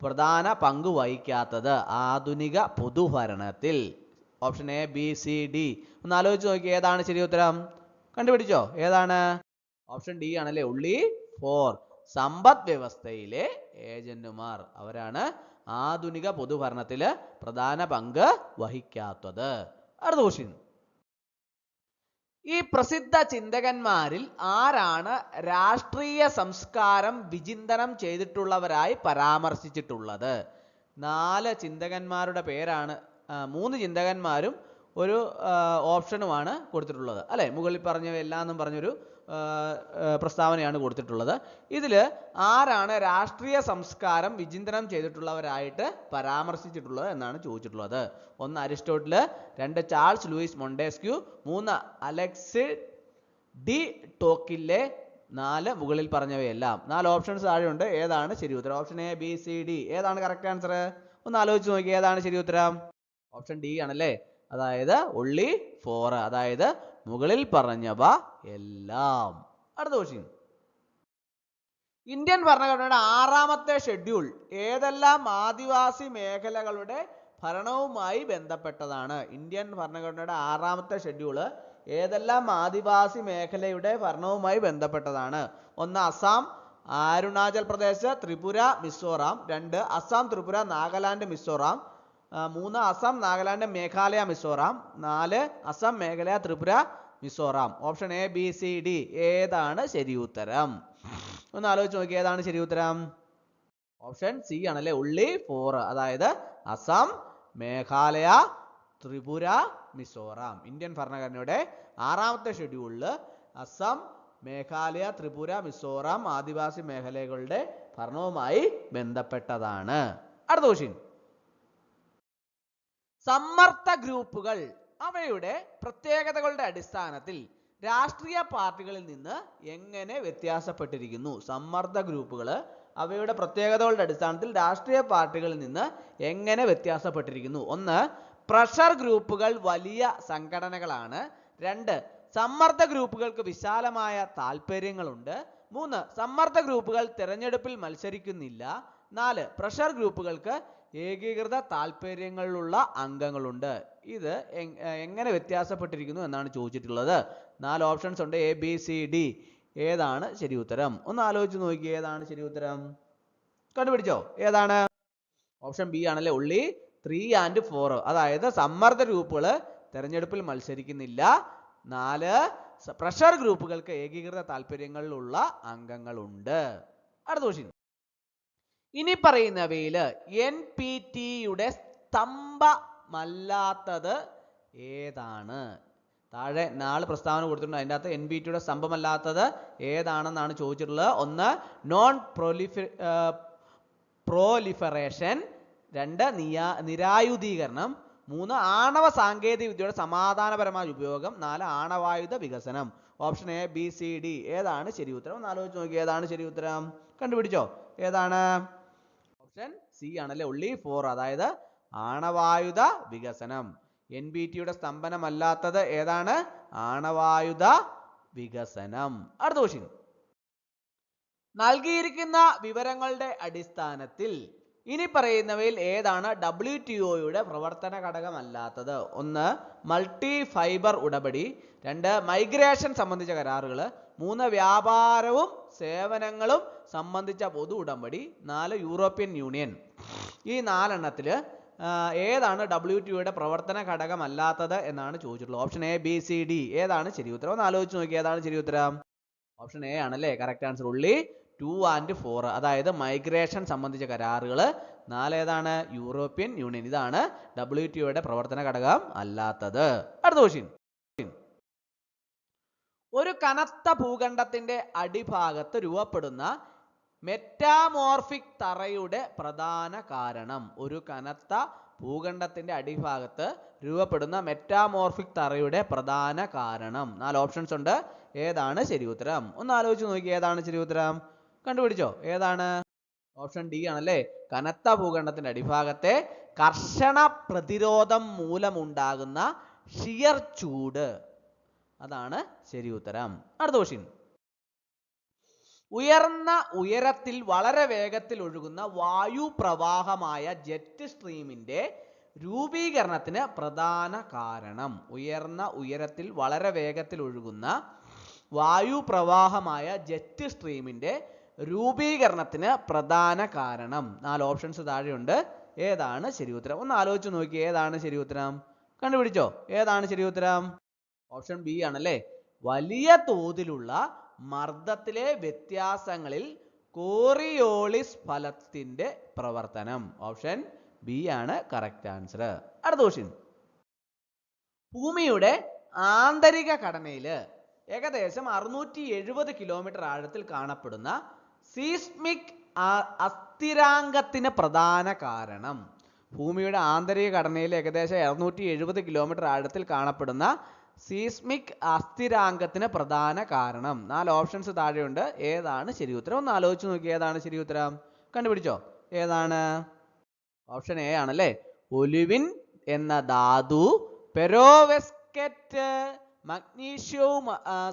പ്രധാന പങ്ക് വഹിക്കാത്തത് ആധുനിക പൊതുഭരണത്തിൽ? Option A B C D. ഒന്ന് ആലോചിച്ച് നോക്കി, ഏതാണ് ശരി ഉത്തരം? കണ്ടുപിടിച്ചോ? ഏതാണ്? ഓപ്ഷൻ ഡി ആണല്ലേ. only 4 സമ്പദ് വ്യവസ്ഥയിലെ ഏജന്റുമാർ, അവരാണ് ആധുനിക പൊതുഭരണത്തില് പ്രധാന പങ്ക് വഹിക്കാത്തത്. അടുത്ത ക്വസ്റ്റ്യൻ. ഈ പ്രസിദ്ധ ചിന്തകന്മാരിൽ ആരാണ് രാഷ്ട്രീയ സംസ്കാരം വിചിന്തനം ചെയ്തിട്ടുള്ളവരായി പരാമർശിച്ചിട്ടുള്ളത്? 4 ചിന്തകന്മാരുടെ പേരാണ്, 3 ചിന്തകന്മാരും ഒരു ഓപ്ഷനുമാണ് കൊടുത്തിട്ടുള്ളത് അല്ലെ. മുകളിൽ പറഞ്ഞവയെല്ലാം എന്നും പറഞ്ഞൊരു പ്രസ്താവനയാണ് കൊടുത്തിട്ടുള്ളത്. ഇതിൽ ആരാണ് രാഷ്ട്രീയ സംസ്കാരം വിചിന്തനം ചെയ്തിട്ടുള്ളവരായിട്ട് പരാമർശിച്ചിട്ടുള്ളത് എന്നാണ് ചോദിച്ചിട്ടുള്ളത്. 1 Aristotle, 2 Charles Louis Montesquieu, 3 Alex de Tocqueville, 4 മുകളിൽ പറഞ്ഞവയെല്ലാം. 4 ഓപ്ഷൻസ് താഴെയുണ്ട്. ഏതാണ് ശരി ഉത്തരം? Option A B C D. ഏതാണ് കറക്റ്റ് ആൻസർ? ഒന്ന് ആലോചിച്ച് നോക്കി, ഏതാണ് ശരി ഉത്തരം? ഓപ്ഷൻ ഡി ആണല്ലേ. അതായത് only 4, അതായത് മുകളിൽ പറഞ്ഞവ എല്ലാം. അടുത്ത ക്വസ്റ്റ്യൻ. ഇന്ത്യൻ ഭരണഘടനയുടെ 6ാമത്തെ ഷെഡ്യൂൾ ഏതെല്ലാം ആദിവാസി മേഖലകളുടെ ഭരണവുമായി ബന്ധപ്പെട്ടതാണ്? ഇന്ത്യൻ ഭരണഘടനയുടെ 6ാമത്തെ ഷെഡ്യൂൾ ഏതെല്ലാം ആദിവാസി മേഖലയുടെ ഭരണവുമായി ബന്ധപ്പെട്ടതാണ്? 1 Assam, Arunachal Pradesh, Tripura, Mizoram. 2 Assam, Tripura, Nagaland, Mizoram. 3 Assam, Nagaland, Meghalaya, Mizoram. 4 Assam, Meghalaya, Tripura, Mizoram. Option A B C D. ഏതാണ് ശരി ഉത്തരം? ഒന്ന് ആലോചിച്ച് നോക്കി, ഏതാണ് ശരി ഉത്തരം? ഓപ്ഷൻ സി ആണല്ലേ. only 4, അതായത് അസം, മേഘാലയ, ത്രിപുര, മിസോറാം. ഇന്ത്യൻ ഭരണഘടനയുടെ 6ാമത്തെ ഷെഡ്യൂളിൽ അസം, മേഘാലയ, ത്രിപുര, മിസോറാം ആദിവാസി മേഖലകളുടെ ഭരണവുമായി ബന്ധപ്പെട്ടതാണ്. അടുത്ത ക്വസ്റ്റ്യൻ. സമ്മർദ്ദ ഗ്രൂപ്പുകൾ അവയുടെ പ്രത്യേകതകളുടെ അടിസ്ഥാനത്തിൽ രാഷ്ട്രീയ പാർട്ടികളിൽ നിന്ന് എങ്ങനെ വ്യത്യാസപ്പെട്ടിരിക്കുന്നു? സമ്മർദ്ദ ഗ്രൂപ്പുകൾ അവയുടെ പ്രത്യേകതകളുടെ അടിസ്ഥാനത്തിൽ രാഷ്ട്രീയ പാർട്ടികളിൽ നിന്ന് എങ്ങനെ വ്യത്യാസപ്പെട്ടിരിക്കുന്നു? 1 പ്രഷർ ഗ്രൂപ്പുകൾ വലിയ സംഘടനകളാണ്. 2 സമ്മർദ്ദ ഗ്രൂപ്പുകൾക്ക് വിശാലമായ താല്പര്യങ്ങളുണ്ട്. 3 സമ്മർദ്ദ ഗ്രൂപ്പുകൾ തിരഞ്ഞെടുപ്പിൽ മത്സരിക്കുന്നില്ല. 4 പ്രഷർ ഗ്രൂപ്പുകൾക്ക് ഏകീകൃത താല്പര്യങ്ങളുള്ള അംഗങ്ങളുണ്ട്. ഇത് എങ്ങനെ വ്യത്യാസപ്പെട്ടിരിക്കുന്നു എന്നാണ് ചോദിച്ചിട്ടുള്ളത്. 4 ഓപ്ഷൻസ് ഉണ്ട്, എ ബി സി ഡി. ഏതാണ് ശരി ഉത്തരം? ഒന്ന് ആലോചിച്ച് നോക്കി, ഏതാണ് ശരി ഉത്തരം? കണ്ടുപിടിച്ചോ? ഏതാണ്? ഓപ്ഷൻ ബി ആണല്ലേ. only 3 and 4, അതായത് സമ്മർദ്ദ ഗ്രൂപ്പുകൾ തെരഞ്ഞെടുപ്പിൽ മത്സരിക്കുന്നില്ല. 4 പ്രഷർ ഗ്രൂപ്പുകൾക്ക് ഏകീകൃത താല്പര്യങ്ങളിലുള്ള അംഗങ്ങളുണ്ട്. അടുത്ത ക്വസ്റ്റ്യൻ. ഇനി പറയുന്നവയിൽ NPTയുടെ സ്തംഭമല്ലാത്തത് ഏതാണ്? താഴെ 4 പ്രസ്താവന കൊടുത്തിട്ടുണ്ട്. അതിൻ്റെ അകത്ത് NPTയുടെ സ്തംഭമല്ലാത്തത് ഏതാണെന്നാണ് ചോദിച്ചിട്ടുള്ളത്. 1 നോൺ പ്രോലിഫറേഷൻ, 2 നിരായുധീകരണം, 3 ആണവ സാങ്കേതിക വിദ്യയുടെ സമാധാനപരമായ ഉപയോഗം, 4 ആണവായുധ വികസനം. Option A B C D. ഏതാണ് ശരി ഉത്തരം? ഒന്ന് ആലോചിച്ച് നോക്കി, ഏതാണ് ശരി ഉത്തരം? കണ്ടുപിടിച്ചോ? ഏതാണ്? ഓപ്ഷൻ സി ആണല്ലേ. only 4, അതായത് ആണവായുധ വികസനം. NPTയുടെ സ്തംഭനമല്ലാത്തത് ഏതാണ്? ആണവായുധ വികസനം. അടുത്ത ക്വസ്റ്റ്യൻ. നൽകിയിരിക്കുന്ന വിവരങ്ങളുടെ അടിസ്ഥാനത്തിൽ ഇനി പറയുന്നവയിൽ ഏതാണ് WTOയുടെ പ്രവർത്തന ഘടകമല്ലാത്തത്? 1 മൾട്ടി ഫൈബർ ഉടമ്പടി, 2 മൈഗ്രേഷൻ സംബന്ധിച്ച കരാറുകൾ, 3 വ്യാപാരവും സേവനങ്ങളും സംബന്ധിച്ച പൊതു ഉടമ്പടി, 4 യൂറോപ്യൻ യൂണിയൻ. ഈ 4 എണ്ണത്തിൽ ഏതാണ് WTOയുടെ പ്രവർത്തന ഘടകമല്ലാത്തത് എന്നാണ് ചോദിച്ചിട്ടുള്ളത്. Option A B C D. ഏതാണ് ശരി ഉത്തരം? ഒന്ന് ആലോചിച്ച് നോക്കി, ഏതാണ് ശരി ഉത്തരം? ഓപ്ഷൻ എ ആണല്ലേ കറക്റ്റ് ആൻസർ. only 2 and 4, അതായത് മൈഗ്രേഷൻ സംബന്ധിച്ച കരാറുകൾ. 4 ഏതാണ്? European union. ഇതാണ് WTOയുടെ പ്രവർത്തന ഘടകം അല്ലാത്തത്. അടുത്ത ക്വസ്റ്റ്യൻ. ഒരു കനത്ത ഭൂഖണ്ഡത്തിന്റെ അടിഭാഗത്ത് രൂപപ്പെടുന്ന മെറ്റാമോർഫിക് തറയുടെ പ്രധാന കാരണം? ഒരു കനത്ത ഭൂഖണ്ഡത്തിന്റെ അടിഭാഗത്ത് രൂപപ്പെടുന്ന മെറ്റാമോർഫിക് തറയുടെ പ്രധാന കാരണം. 4 ഓപ്ഷൻസ് ഉണ്ട്. ഏതാണ് ശരി ഉത്തരം? ഒന്ന് ആലോചിച്ച് നോക്കി, ഏതാണ് ശരി ഉത്തരം? കണ്ടുപിടിച്ചോ? ഏതാണ്? ഓപ്ഷൻ ഡി ആണല്ലേ. കനത്ത ഭൂഖണ്ഡത്തിന്റെ അടിഭാഗത്തെ കർശന പ്രതിരോധം മൂലമുണ്ടാകുന്ന ഷിയർ ചൂട്, അതാണ് ശരി ഉത്തരം. അടുത്ത ക്വസ്റ്റ്യൻ. ഉയർന്ന ഉയരത്തിൽ വളരെ വേഗത്തിൽ ഒഴുകുന്ന വായു പ്രവാഹമായ ജെറ്റ് സ്ട്രീമിന്റെ രൂപീകരണത്തിന് പ്രധാന കാരണം ഉയർന്ന ഉയരത്തിൽ വളരെ വേഗത്തിൽ ഒഴുകുന്ന വായുപ്രവാഹമായ ജെറ്റ് സ്ട്രീമിന്റെ രൂപീകരണത്തിന് പ്രധാന കാരണം. 4 ഓപ്ഷൻസ് താഴെയുണ്ട്. ഏതാണ് ശരി ഉത്തരം? ഒന്ന് ആലോചിച്ച് നോക്കി, ഏതാണ് ശരി ഉത്തരം? കണ്ടുപിടിച്ചോ, ഏതാണ് ശരി ഉത്തരം? ഓപ്ഷൻ ബി ആണല്ലേ. വലിയ തോതിലുള്ള മർദ്ദത്തിലെ വ്യത്യാസങ്ങളിൽ കോറിയോളിസ് ഫലത്തിന്റെ പ്രവർത്തനം. ഓപ്ഷൻ ബി ആണ് കറക്റ്റ് ആൻസർ. അടുത്ത ക്വസ്റ്റ്യൻ. ഭൂമിയുടെ ആന്തരിക ഘടനയിൽ ഏകദേശം 670 കിലോമീറ്റർ ആഴത്തിൽ കാണപ്പെടുന്ന സീസ്മിക് അസ്ഥിരാങ്കത്തിന് പ്രധാന കാരണം. ഭൂമിയുടെ ആന്തരിക ഘടനയിൽ ഏകദേശം 670 കിലോമീറ്റർ ആഴത്തിൽ കാണപ്പെടുന്ന സീസ്മിക് അസ്ഥിരാങ്കത്തിന് പ്രധാന കാരണം. 4 ഓപ്ഷൻസ് താഴെയുണ്ട്. ഏതാണ് ശരി ഉത്തരം? ഒന്ന് ആലോചിച്ച് നോക്കി, ഏതാണ് ശരി ഉത്തരം? കണ്ടുപിടിച്ചോ, ഏതാണ്? ഓപ്ഷൻ എ ആണല്ലേ. ഒലിവിൻ എന്ന ധാതു, പെരോവെസ്കറ്റ്, മഗ്നീഷ്യവും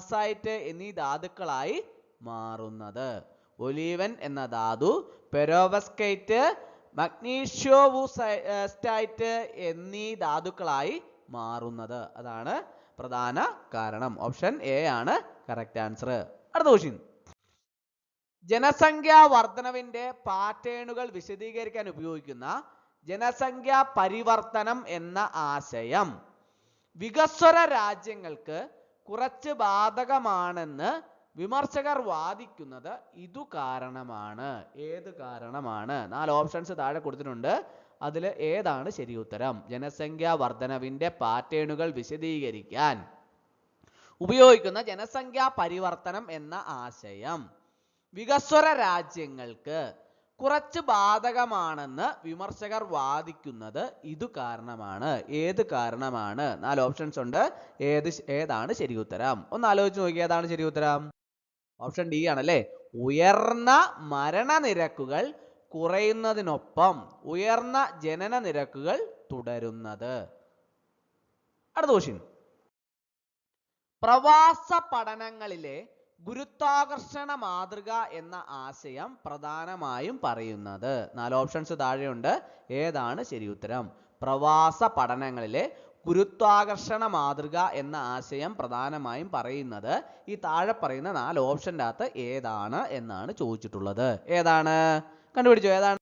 സൈറ്റ് എന്നീ ധാതുക്കളായി മാറുന്നത്. ഒലിവൻ എന്ന ധാതു, പെരോവെസ്കൈറ്റ്, മഗ്നീഷ്യോവുസൈറ്റ് എന്നീ ധാതുക്കളായി മാറുന്നത്. അതാണ് പ്രധാന കാരണം. ഓപ്ഷൻ എ ആണ് കറക്റ്റ് ആൻസർ. അടുത്ത ക്വസ്റ്റ്യൻ. ജനസംഖ്യാ വർധനവിന്റെ പാറ്റേണുകൾ വിശദീകരിക്കാൻ ഉപയോഗിക്കുന്ന ജനസംഖ്യാ പരിവർത്തനം എന്ന ആശയം വികസ്വര രാജ്യങ്ങൾക്ക് കുറച്ച് ബാധകമാണെന്ന് വിമർശകർ വാദിക്കുന്നത് ഇതു കാരണമാണ്. ഏത് കാരണമാണ്? 4 ഓപ്ഷൻസ് താഴെ കൊടുത്തിട്ടുണ്ട്. അതിൽ ഏതാണ് ശരി ഉത്തരം? ജനസംഖ്യാ വർധനവിന്റെ പാറ്റേണുകൾ വിശദീകരിക്കാൻ ഉപയോഗിക്കുന്ന ജനസംഖ്യാ പരിവർത്തനം എന്ന ആശയം വികസ്വര രാജ്യങ്ങൾക്ക് കുറച്ച് ബാധകമാണെന്ന് വിമർശകർ വാദിക്കുന്നത് ഇതു കാരണമാണ്. ഏത് കാരണമാണ്? 4 ഓപ്ഷൻസ് ഉണ്ട്. ഏതാണ് ശരി ഉത്തരം? ഒന്ന് ആലോചിച്ച് നോക്കി, ഏതാണ് ശരി ഉത്തരം? ഓപ്ഷൻ ഡി ആണല്ലേ. ഉയർന്ന മരണനിരക്കുകൾ കുറയുന്നതിനൊപ്പം ഉയർന്ന ജനന നിരക്കുകൾ തുടരുന്നത്. അടുത്ത ക്വസ്റ്റ്യൻ. പ്രവാസ പഠനങ്ങളിലെ ഗുരുത്വാകർഷണ മാതൃക എന്ന ആശയം പ്രധാനമായും പറയുന്നത്. 4 ഓപ്ഷൻസ് താഴെയുണ്ട്. ഏതാണ് ശരി ഉത്തരം? പ്രവാസ പഠനങ്ങളിലെ ഗുരുത്വാകർഷണ മാതൃക എന്ന ആശയം പ്രധാനമായും പറയുന്നത് ഈ താഴെ പറയുന്ന 4 ഓപ്ഷൻ്റെ അകത്ത് ഏതാണ് എന്നാണ് ചോദിച്ചിട്ടുള്ളത്. ഏതാണ്? കണ്ടുപിടിച്ചോ, ഏതാണ്?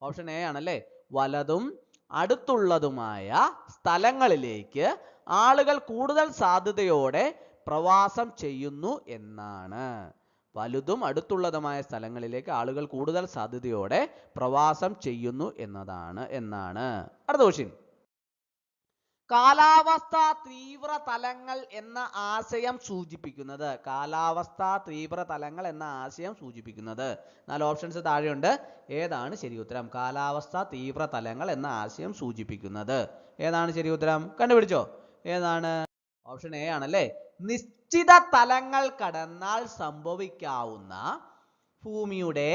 ഓപ്ഷൻ എ ആണല്ലേ. വലതും അടുത്തുള്ളതുമായ സ്ഥലങ്ങളിലേക്ക് ആളുകൾ കൂടുതൽ സാധ്യതയോടെ പ്രവാസം ചെയ്യുന്നു എന്നാണ്. വലുതും അടുത്തുള്ളതുമായ സ്ഥലങ്ങളിലേക്ക് ആളുകൾ കൂടുതൽ സാധ്യതയോടെ പ്രവാസം ചെയ്യുന്നു എന്നാണ്. അടുത്ത ക്വസ്റ്റ്യൻ. കാലാവസ്ഥാ തീവ്ര തലങ്ങൾ എന്ന ആശയം സൂചിപ്പിക്കുന്നത്. കാലാവസ്ഥാ തീവ്ര തലങ്ങൾ എന്ന ആശയം സൂചിപ്പിക്കുന്നത്. 4 ഓപ്ഷൻസ് താഴെയുണ്ട്. ഏതാണ് ശരി ഉത്തരം? കാലാവസ്ഥാ തീവ്ര തലങ്ങൾ എന്ന ആശയം സൂചിപ്പിക്കുന്നത്. ഏതാണ് ശരി ഉത്തരം? കണ്ടുപിടിച്ചോ, ഏതാണ്? ഓപ്ഷൻ എ ആണല്ലേ. നിശ്ചിത തലങ്ങൾ കടന്നാൽ സംഭവിക്കാവുന്ന ഭൂമിയുടെ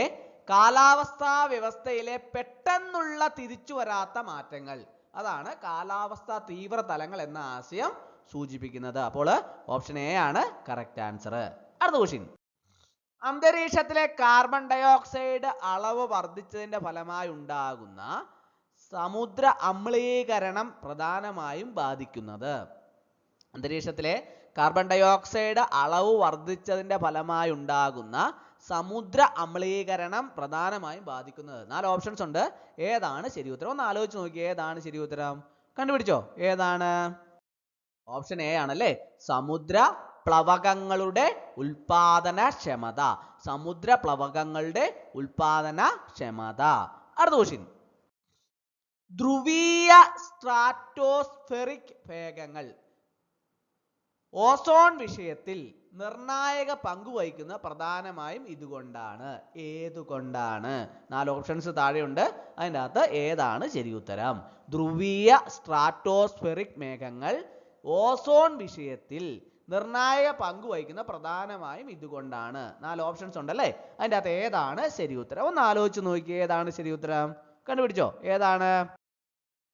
കാലാവസ്ഥാ വ്യവസ്ഥയിലെ പെട്ടെന്നുള്ള തിരിച്ചു വരാത്ത മാറ്റങ്ങൾ, അതാണ് കാലാവസ്ഥാ തീവ്ര തലങ്ങൾ എന്ന ആശയം സൂചിപ്പിക്കുന്നത്. അപ്പോൾ ഓപ്ഷൻ എ ആണ് കറക്റ്റ് ആൻസർ. അടുത്ത ക്വസ്റ്റ്യൻ. അന്തരീക്ഷത്തിലെ കാർബൺ ഡയോക്സൈഡ് അളവ് വർദ്ധിച്ചതിന്റെ ഫലമായി ഉണ്ടാകുന്ന സമുദ്ര അമ്ലീകരണം പ്രധാനമായും ബാധിക്കുന്നത്. അന്തരീക്ഷത്തിലെ കാർബൺ ഡയോക്സൈഡ് അളവ് വർദ്ധിച്ചതിന്റെ ഫലമായി ഉണ്ടാകുന്ന സമുദ്ര അമ്ലീകരണം പ്രധാനമായും ബാധിക്കുന്നത്. 4 ഓപ്ഷൻസ് ഉണ്ട്. ഏതാണ് ശരി ഉത്തരം? ഒന്ന് ആലോചിച്ച് നോക്കി, ഏതാണ് ശരി ഉത്തരം? കണ്ടുപിടിച്ചോ, ഏതാണ്? ഓപ്ഷൻ എ ആണല്ലേ. സമുദ്ര പ്ലവകങ്ങളുടെ ഉൽപാദനക്ഷമത. സമുദ്ര പ്ലവകങ്ങളുടെ ഉൽപാദനക്ഷമത. അടുത്ത ക്വസ്റ്റ്യൻ. ധ്രുവീയ സ്ട്രാറ്റോസ്ഫെറിക് വേഗങ്ങൾ ഓസോൺ വിഷയത്തിൽ നിർണായക പങ്ക് വഹിക്കുന്ന പ്രധാനമായും ഇതുകൊണ്ടാണ്. ഏതുകൊണ്ടാണ്? 4 ഓപ്ഷൻസ് താഴെയുണ്ട്. അതിൻ്റെ അകത്ത് ഏതാണ് ശരി ഉത്തരം? ധ്രുവീയ സ്ട്രാറ്റോസ്ഫെറിക് മേഘങ്ങൾ ഓസോൺ വിഷയത്തിൽ നിർണായക പങ്ക് വഹിക്കുന്ന പ്രധാനമായും ഇതുകൊണ്ടാണ്. 4 ഓപ്ഷൻസ് ഉണ്ടല്ലേ. അതിൻ്റെ അകത്ത് ഏതാണ് ശരി ഉത്തരം? ഒന്ന് ആലോചിച്ച് നോക്കി, ഏതാണ് ശരി ഉത്തരം? കണ്ടുപിടിച്ചോ, ഏതാണ്?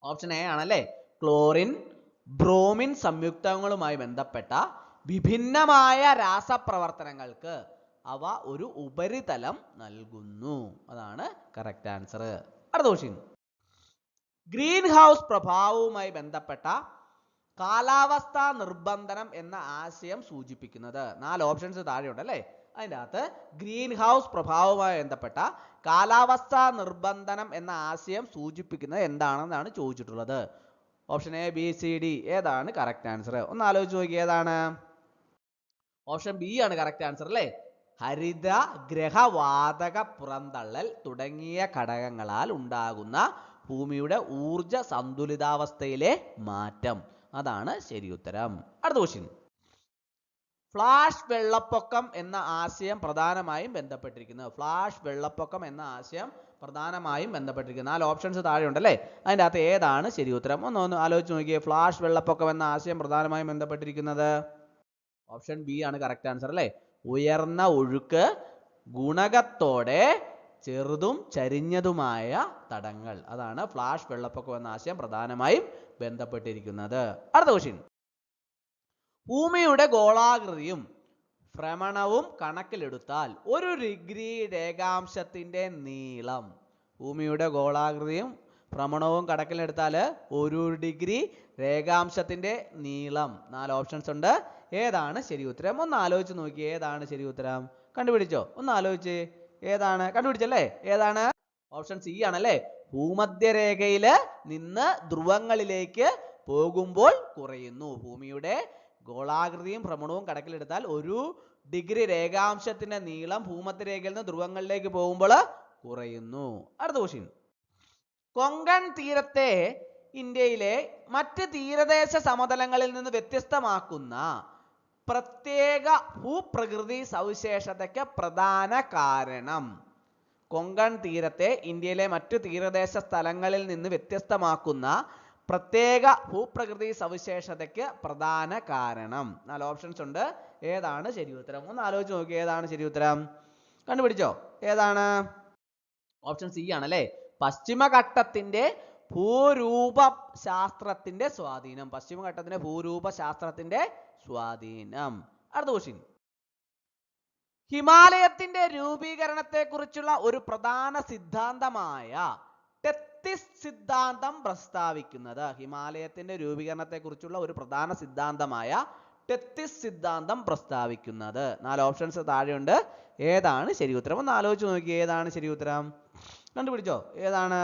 ഓപ്ഷൻ എ ആണല്ലേ. ക്ലോറിൻ, ബ്രോമിൻ സംയുക്തങ്ങളുമായി ബന്ധപ്പെട്ട വിഭിന്നമായ രാസപ്രവർത്തനങ്ങൾക്ക് അവ ഒരു ഉപരിതലം നൽകുന്നു. അതാണ് കറക്റ്റ് ആൻസർ. അടുത്ത ക്വസ്റ്റ്യൻ. ഗ്രീൻ ഹൗസ് പ്രഭാവവുമായി ബന്ധപ്പെട്ട കാലാവസ്ഥാ നിർബന്ധനം എന്ന ആശയം സൂചിപ്പിക്കുന്നത്? 4 ഓപ്ഷൻസ് താഴെയുണ്ട് അല്ലേ? അതിൻ്റെ അകത്ത് ഗ്രീൻ ഹൗസ് പ്രഭാവവുമായി ബന്ധപ്പെട്ട കാലാവസ്ഥാ നിർബന്ധനം എന്ന ആശയം സൂചിപ്പിക്കുന്നത് എന്താണെന്നാണ് ചോദിച്ചിട്ടുള്ളത്. Option A, B, C, D ഏതാണ് കറക്റ്റ് ആൻസർ? ഒന്ന് ആലോചിച്ച് നോക്കി, ഏതാണ്? ഓപ്ഷൻ ബി ആണ് കറക്റ്റ് ആൻസർ അല്ലേ? ഹരിത ഗ്രഹവാതക പുറന്തള്ളൽ തുടങ്ങിയ ഘടകങ്ങളാൽ ഉണ്ടാകുന്ന ഭൂമിയുടെ ഊർജ സന്തുലിതാവസ്ഥയിലെ മാറ്റം, അതാണ് ശരി ഉത്തരം. അടുത്ത ക്വസ്റ്റ്യൻ. ഫ്ലാഷ് വെള്ളപ്പൊക്കം എന്ന ആശയം പ്രധാനമായും ബന്ധപ്പെട്ടിരിക്കുന്നത്? ഫ്ലാഷ് വെള്ളപ്പൊക്കം എന്ന ആശയം പ്രധാനമായും ബന്ധപ്പെട്ടിരിക്കുന്നത് 4 ഓപ്ഷൻസ് താഴെയുണ്ടല്ലേ? അതിൻ്റെ അകത്ത് ഏതാണ് ശരി ഉത്തരം? ഒന്ന് ആലോചിച്ച് നോക്കിയേ. ഫ്ലാഷ് വെള്ളപ്പൊക്കം എന്ന ആശയം പ്രധാനമായും ബന്ധപ്പെട്ടിരിക്കുന്നത് ഓപ്ഷൻ ബി ആണ് കറക്റ്റ് ആൻസർ അല്ലേ? ഉയർന്ന ഒഴുക്ക്, ഗുണകത്തോടെ ചെറുതും ചരിഞ്ഞതുമായ തടങ്ങൾ, അതാണ് ഫ്ലാഷ് വെള്ളപ്പൊക്കം എന്ന ആശയം പ്രധാനമായും ബന്ധപ്പെട്ടിരിക്കുന്നത്. അടുത്ത ക്വസ്റ്റ്യൻ. ഭൂമിയുടെ ഗോളാകൃതിയും ഭ്രമണവും കണക്കിലെടുത്താൽ 1 ഡിഗ്രി രേഖാംശത്തിന്റെ നീളം, ഭൂമിയുടെ ഗോളാകൃതിയും ഭ്രമണവും കണക്കിലെടുത്താൽ 1 ഡിഗ്രി രേഖാംശത്തിന്റെ നീളം, 4 ഓപ്ഷൻസ് ഉണ്ട്. ഏതാണ് ശരി ഉത്തരം? ഒന്ന് ആലോചിച്ച് നോക്കി, ഏതാണ് ശരി ഉത്തരം? കണ്ടുപിടിച്ചോ? ഒന്ന് ആലോചിച്ച്, ഏതാണ്? കണ്ടുപിടിച്ചല്ലേ? ഏതാണ്? ഓപ്ഷൻ സി ആണല്ലേ? ഭൂമധ്യരേഖയിൽ നിന്ന് ധ്രുവങ്ങളിലേക്ക് പോകുമ്പോൾ കുറയുന്നു. ഭൂമിയുടെ ഗോളാകൃതിയും ഭ്രമണവും കണക്കിലെടുത്താൽ 1 ഡിഗ്രി രേഖാംശത്തിന്റെ നീളം ഭൂമധ്യരേഖയിൽ നിന്ന് ധ്രുവങ്ങളിലേക്ക് പോകുമ്പോൾ കുറയുന്നു. അടുത്ത ക്വസ്റ്റ്യൻ. കൊങ്കൺ തീരത്തെ ഇന്ത്യയിലെ മറ്റ് തീരദേശ സമതലങ്ങളിൽ നിന്ന് വ്യത്യസ്തമാക്കുന്ന പ്രത്യേക ഭൂപ്രകൃതി സവിശേഷതയ്ക്ക് പ്രധാന കാരണം? കൊങ്കൺ തീരത്തെ ഇന്ത്യയിലെ മറ്റു തീരദേശ സ്ഥലങ്ങളിൽ നിന്ന് വ്യത്യസ്തമാക്കുന്ന പ്രത്യേക ഭൂപ്രകൃതി സവിശേഷതയ്ക്ക് പ്രധാന കാരണം? 4 ഓപ്ഷൻസ് ഉണ്ട്. ഏതാണ് ശരി ഉത്തരം? ഒന്ന് ആലോചിച്ച് നോക്കി, ഏതാണ് ശരി ഉത്തരം? കണ്ടുപിടിച്ചോ? ഏതാണ്? ഓപ്ഷൻ സി ആണല്ലേ? പശ്ചിമഘട്ടത്തിന്റെ ഭൂരൂപശാസ്ത്രത്തിന്റെ സ്വാധീനം, പശ്ചിമഘട്ടത്തിന്റെ ഭൂരൂപശാസ്ത്രത്തിന്റെ സ്വാധീനം. അടുത്ത ക്വസ്റ്റ്യൻ. ഹിമാലയത്തിന്റെ രൂപീകരണത്തെ കുറിച്ചുള്ള ഒരു പ്രധാന സിദ്ധാന്തമായ ടെത്തിസ് സിദ്ധാന്തം പ്രസ്താവിക്കുന്നത്? ഹിമാലയത്തിന്റെ രൂപീകരണത്തെ കുറിച്ചുള്ള ഒരു പ്രധാന സിദ്ധാന്തമായ ടെത്തിസ് സിദ്ധാന്തം പ്രസ്താവിക്കുന്നത്? 4 ഓപ്ഷൻസ് താഴെയുണ്ട്. ഏതാണ് ശരി ഉത്തരം? ഒന്ന് ആലോചിച്ച് നോക്കി, ഏതാണ് ശരി ഉത്തരം? കണ്ടുപിടിച്ചോ? ഏതാണ്?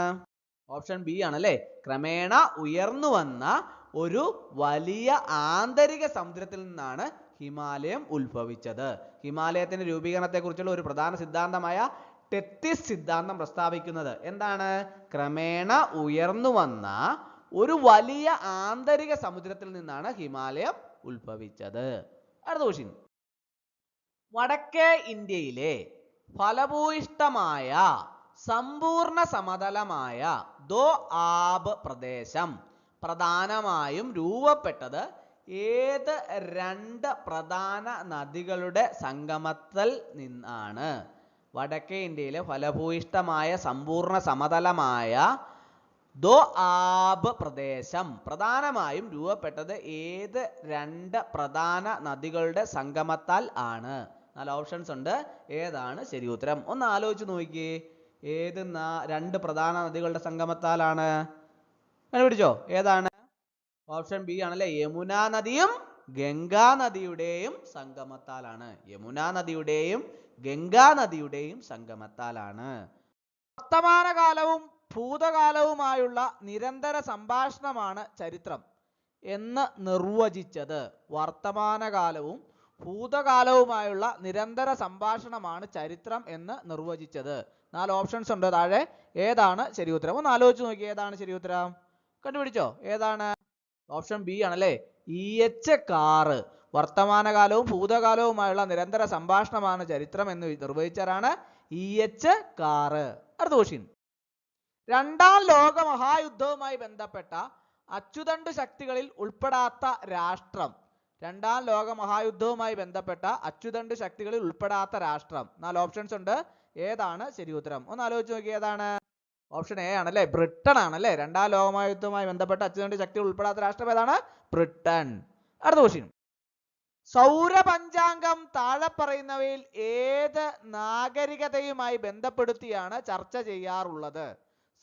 ഓപ്ഷൻ ബി ആണല്ലേ? ക്രമേണ ഉയർന്നു വന്ന ഒരു വലിയ ആന്തരിക സമുദ്രത്തിൽ നിന്നാണ് ഹിമാലയം ഉത്ഭവിച്ചത്. ഹിമാലയത്തിന്റെ രൂപീകരണത്തെ കുറിച്ചുള്ള ഒരു പ്രധാന സിദ്ധാന്തമായ ടെത്തിസ് സിദ്ധാന്തം പ്രസ്താവിക്കുന്നത് എന്താണ്? ക്രമേണ ഉയർന്നു വന്ന ഒരു വലിയ ആന്തരിക സമുദ്രത്തിൽ നിന്നാണ് ഹിമാലയം ഉത്ഭവിച്ചത്. അടുത്ത ക്വസ്റ്റ്യൻ. വടക്കേ ഇന്ത്യയിലെ ഫലഭൂയിഷ്ഠമായ സമ്പൂർണ്ണ സമതലമായ ദോ ആബ് പ്രദേശം പ്രധാനമായും രൂപപ്പെട്ടത് ഏത് 2 പ്രധാന നദികളുടെ സംഗമത്തിൽ നിന്നാണ്? വടക്കേ ഇന്ത്യയിലെ ഫലഭൂയിഷ്ഠമായ സമ്പൂർണ്ണ സമതലമായ ദോ ആബ് പ്രദേശം പ്രധാനമായും രൂപപ്പെട്ടത് ഏത് 2 പ്രധാന നദികളുടെ സംഗമത്താൽ ആണ്? 4 ഓപ്ഷൻസ് ഉണ്ട്. ഏതാണ് ശരി ഉത്തരം? ഒന്ന് ആലോചിച്ച് നോക്കിയേ, ഏത് 2 പ്രധാന നദികളുടെ സംഗമത്താലാണ്? കണ്ടുപിടിച്ചോ? ഏതാണ്? ഓപ്ഷൻ ബി ആണല്ലേ? യമുനാ നദിയും ഗംഗാ നദിയുടെയും സംഗമത്താലാണ്. യമുനാ നദിയുടെയും ഗംഗാ നദിയുടെയും സംഗമത്താലാണ്. വർത്തമാനകാലവും ഭൂതകാലവുമായുള്ള നിരന്തര സംഭാഷണമാണ് ചരിത്രം എന്ന് നിർവചിച്ചത്? വർത്തമാനകാലവും ഭൂതകാലവുമായുള്ള നിരന്തര സംഭാഷണമാണ് ചരിത്രം എന്ന് നിർവചിച്ചത്? 4 ഓപ്ഷൻസ് ഉണ്ട് താഴെ. ഏതാണ് ശരി ഉത്തരം? ഒന്ന് ആലോചിച്ച് നോക്കി, ഏതാണ് ശരി ഉത്തരം? കണ്ടുപിടിച്ചോ? ഏതാണ്? ഓപ്ഷൻ ബി ആണല്ലേ? EH Carr. വർത്തമാനകാലവും ഭൂതകാലവുമായുള്ള നിരന്തര സംഭാഷണമാണ് ചരിത്രം എന്ന് നിർവചിച്ചവരാണ് EH കാറ്. അടുത്ത ക്വസ്റ്റ്യൻ. 2ാം ലോക മഹായുദ്ധവുമായി ബന്ധപ്പെട്ട അച്ചുതണ്ട് ശക്തികളിൽ ഉൾപ്പെടാത്ത രാഷ്ട്രം? 2ാം ലോക മഹായുദ്ധവുമായി ബന്ധപ്പെട്ട അച്ചുതണ്ട് ശക്തികളിൽ ഉൾപ്പെടാത്ത രാഷ്ട്രം? 4 ഓപ്ഷൻസ് ഉണ്ട്. ഏതാണ് ശരി ഉത്തരം? ഒന്ന് ആലോചിച്ച് നോക്കി, ഏതാണ്? ഓപ്ഷൻ എ ആണല്ലേ? ബ്രിട്ടൻ ആണല്ലേ? 2ാം ലോക മഹായുദ്ധവുമായി ബന്ധപ്പെട്ട അച്ചുതണ്ട് ശക്തികൾ ഉൾപ്പെടാത്ത രാഷ്ട്രം ഏതാണ്? ബ്രിട്ടൻ. അടുത്ത ക്വസ്റ്റ്യൻ. സൗരപഞ്ചാംഗം താഴെ പറയുന്നവയിൽ ഏത് നാഗരികതയുമായി ബന്ധപ്പെടുത്തിയാണ് ചർച്ച ചെയ്യാറുള്ളത്?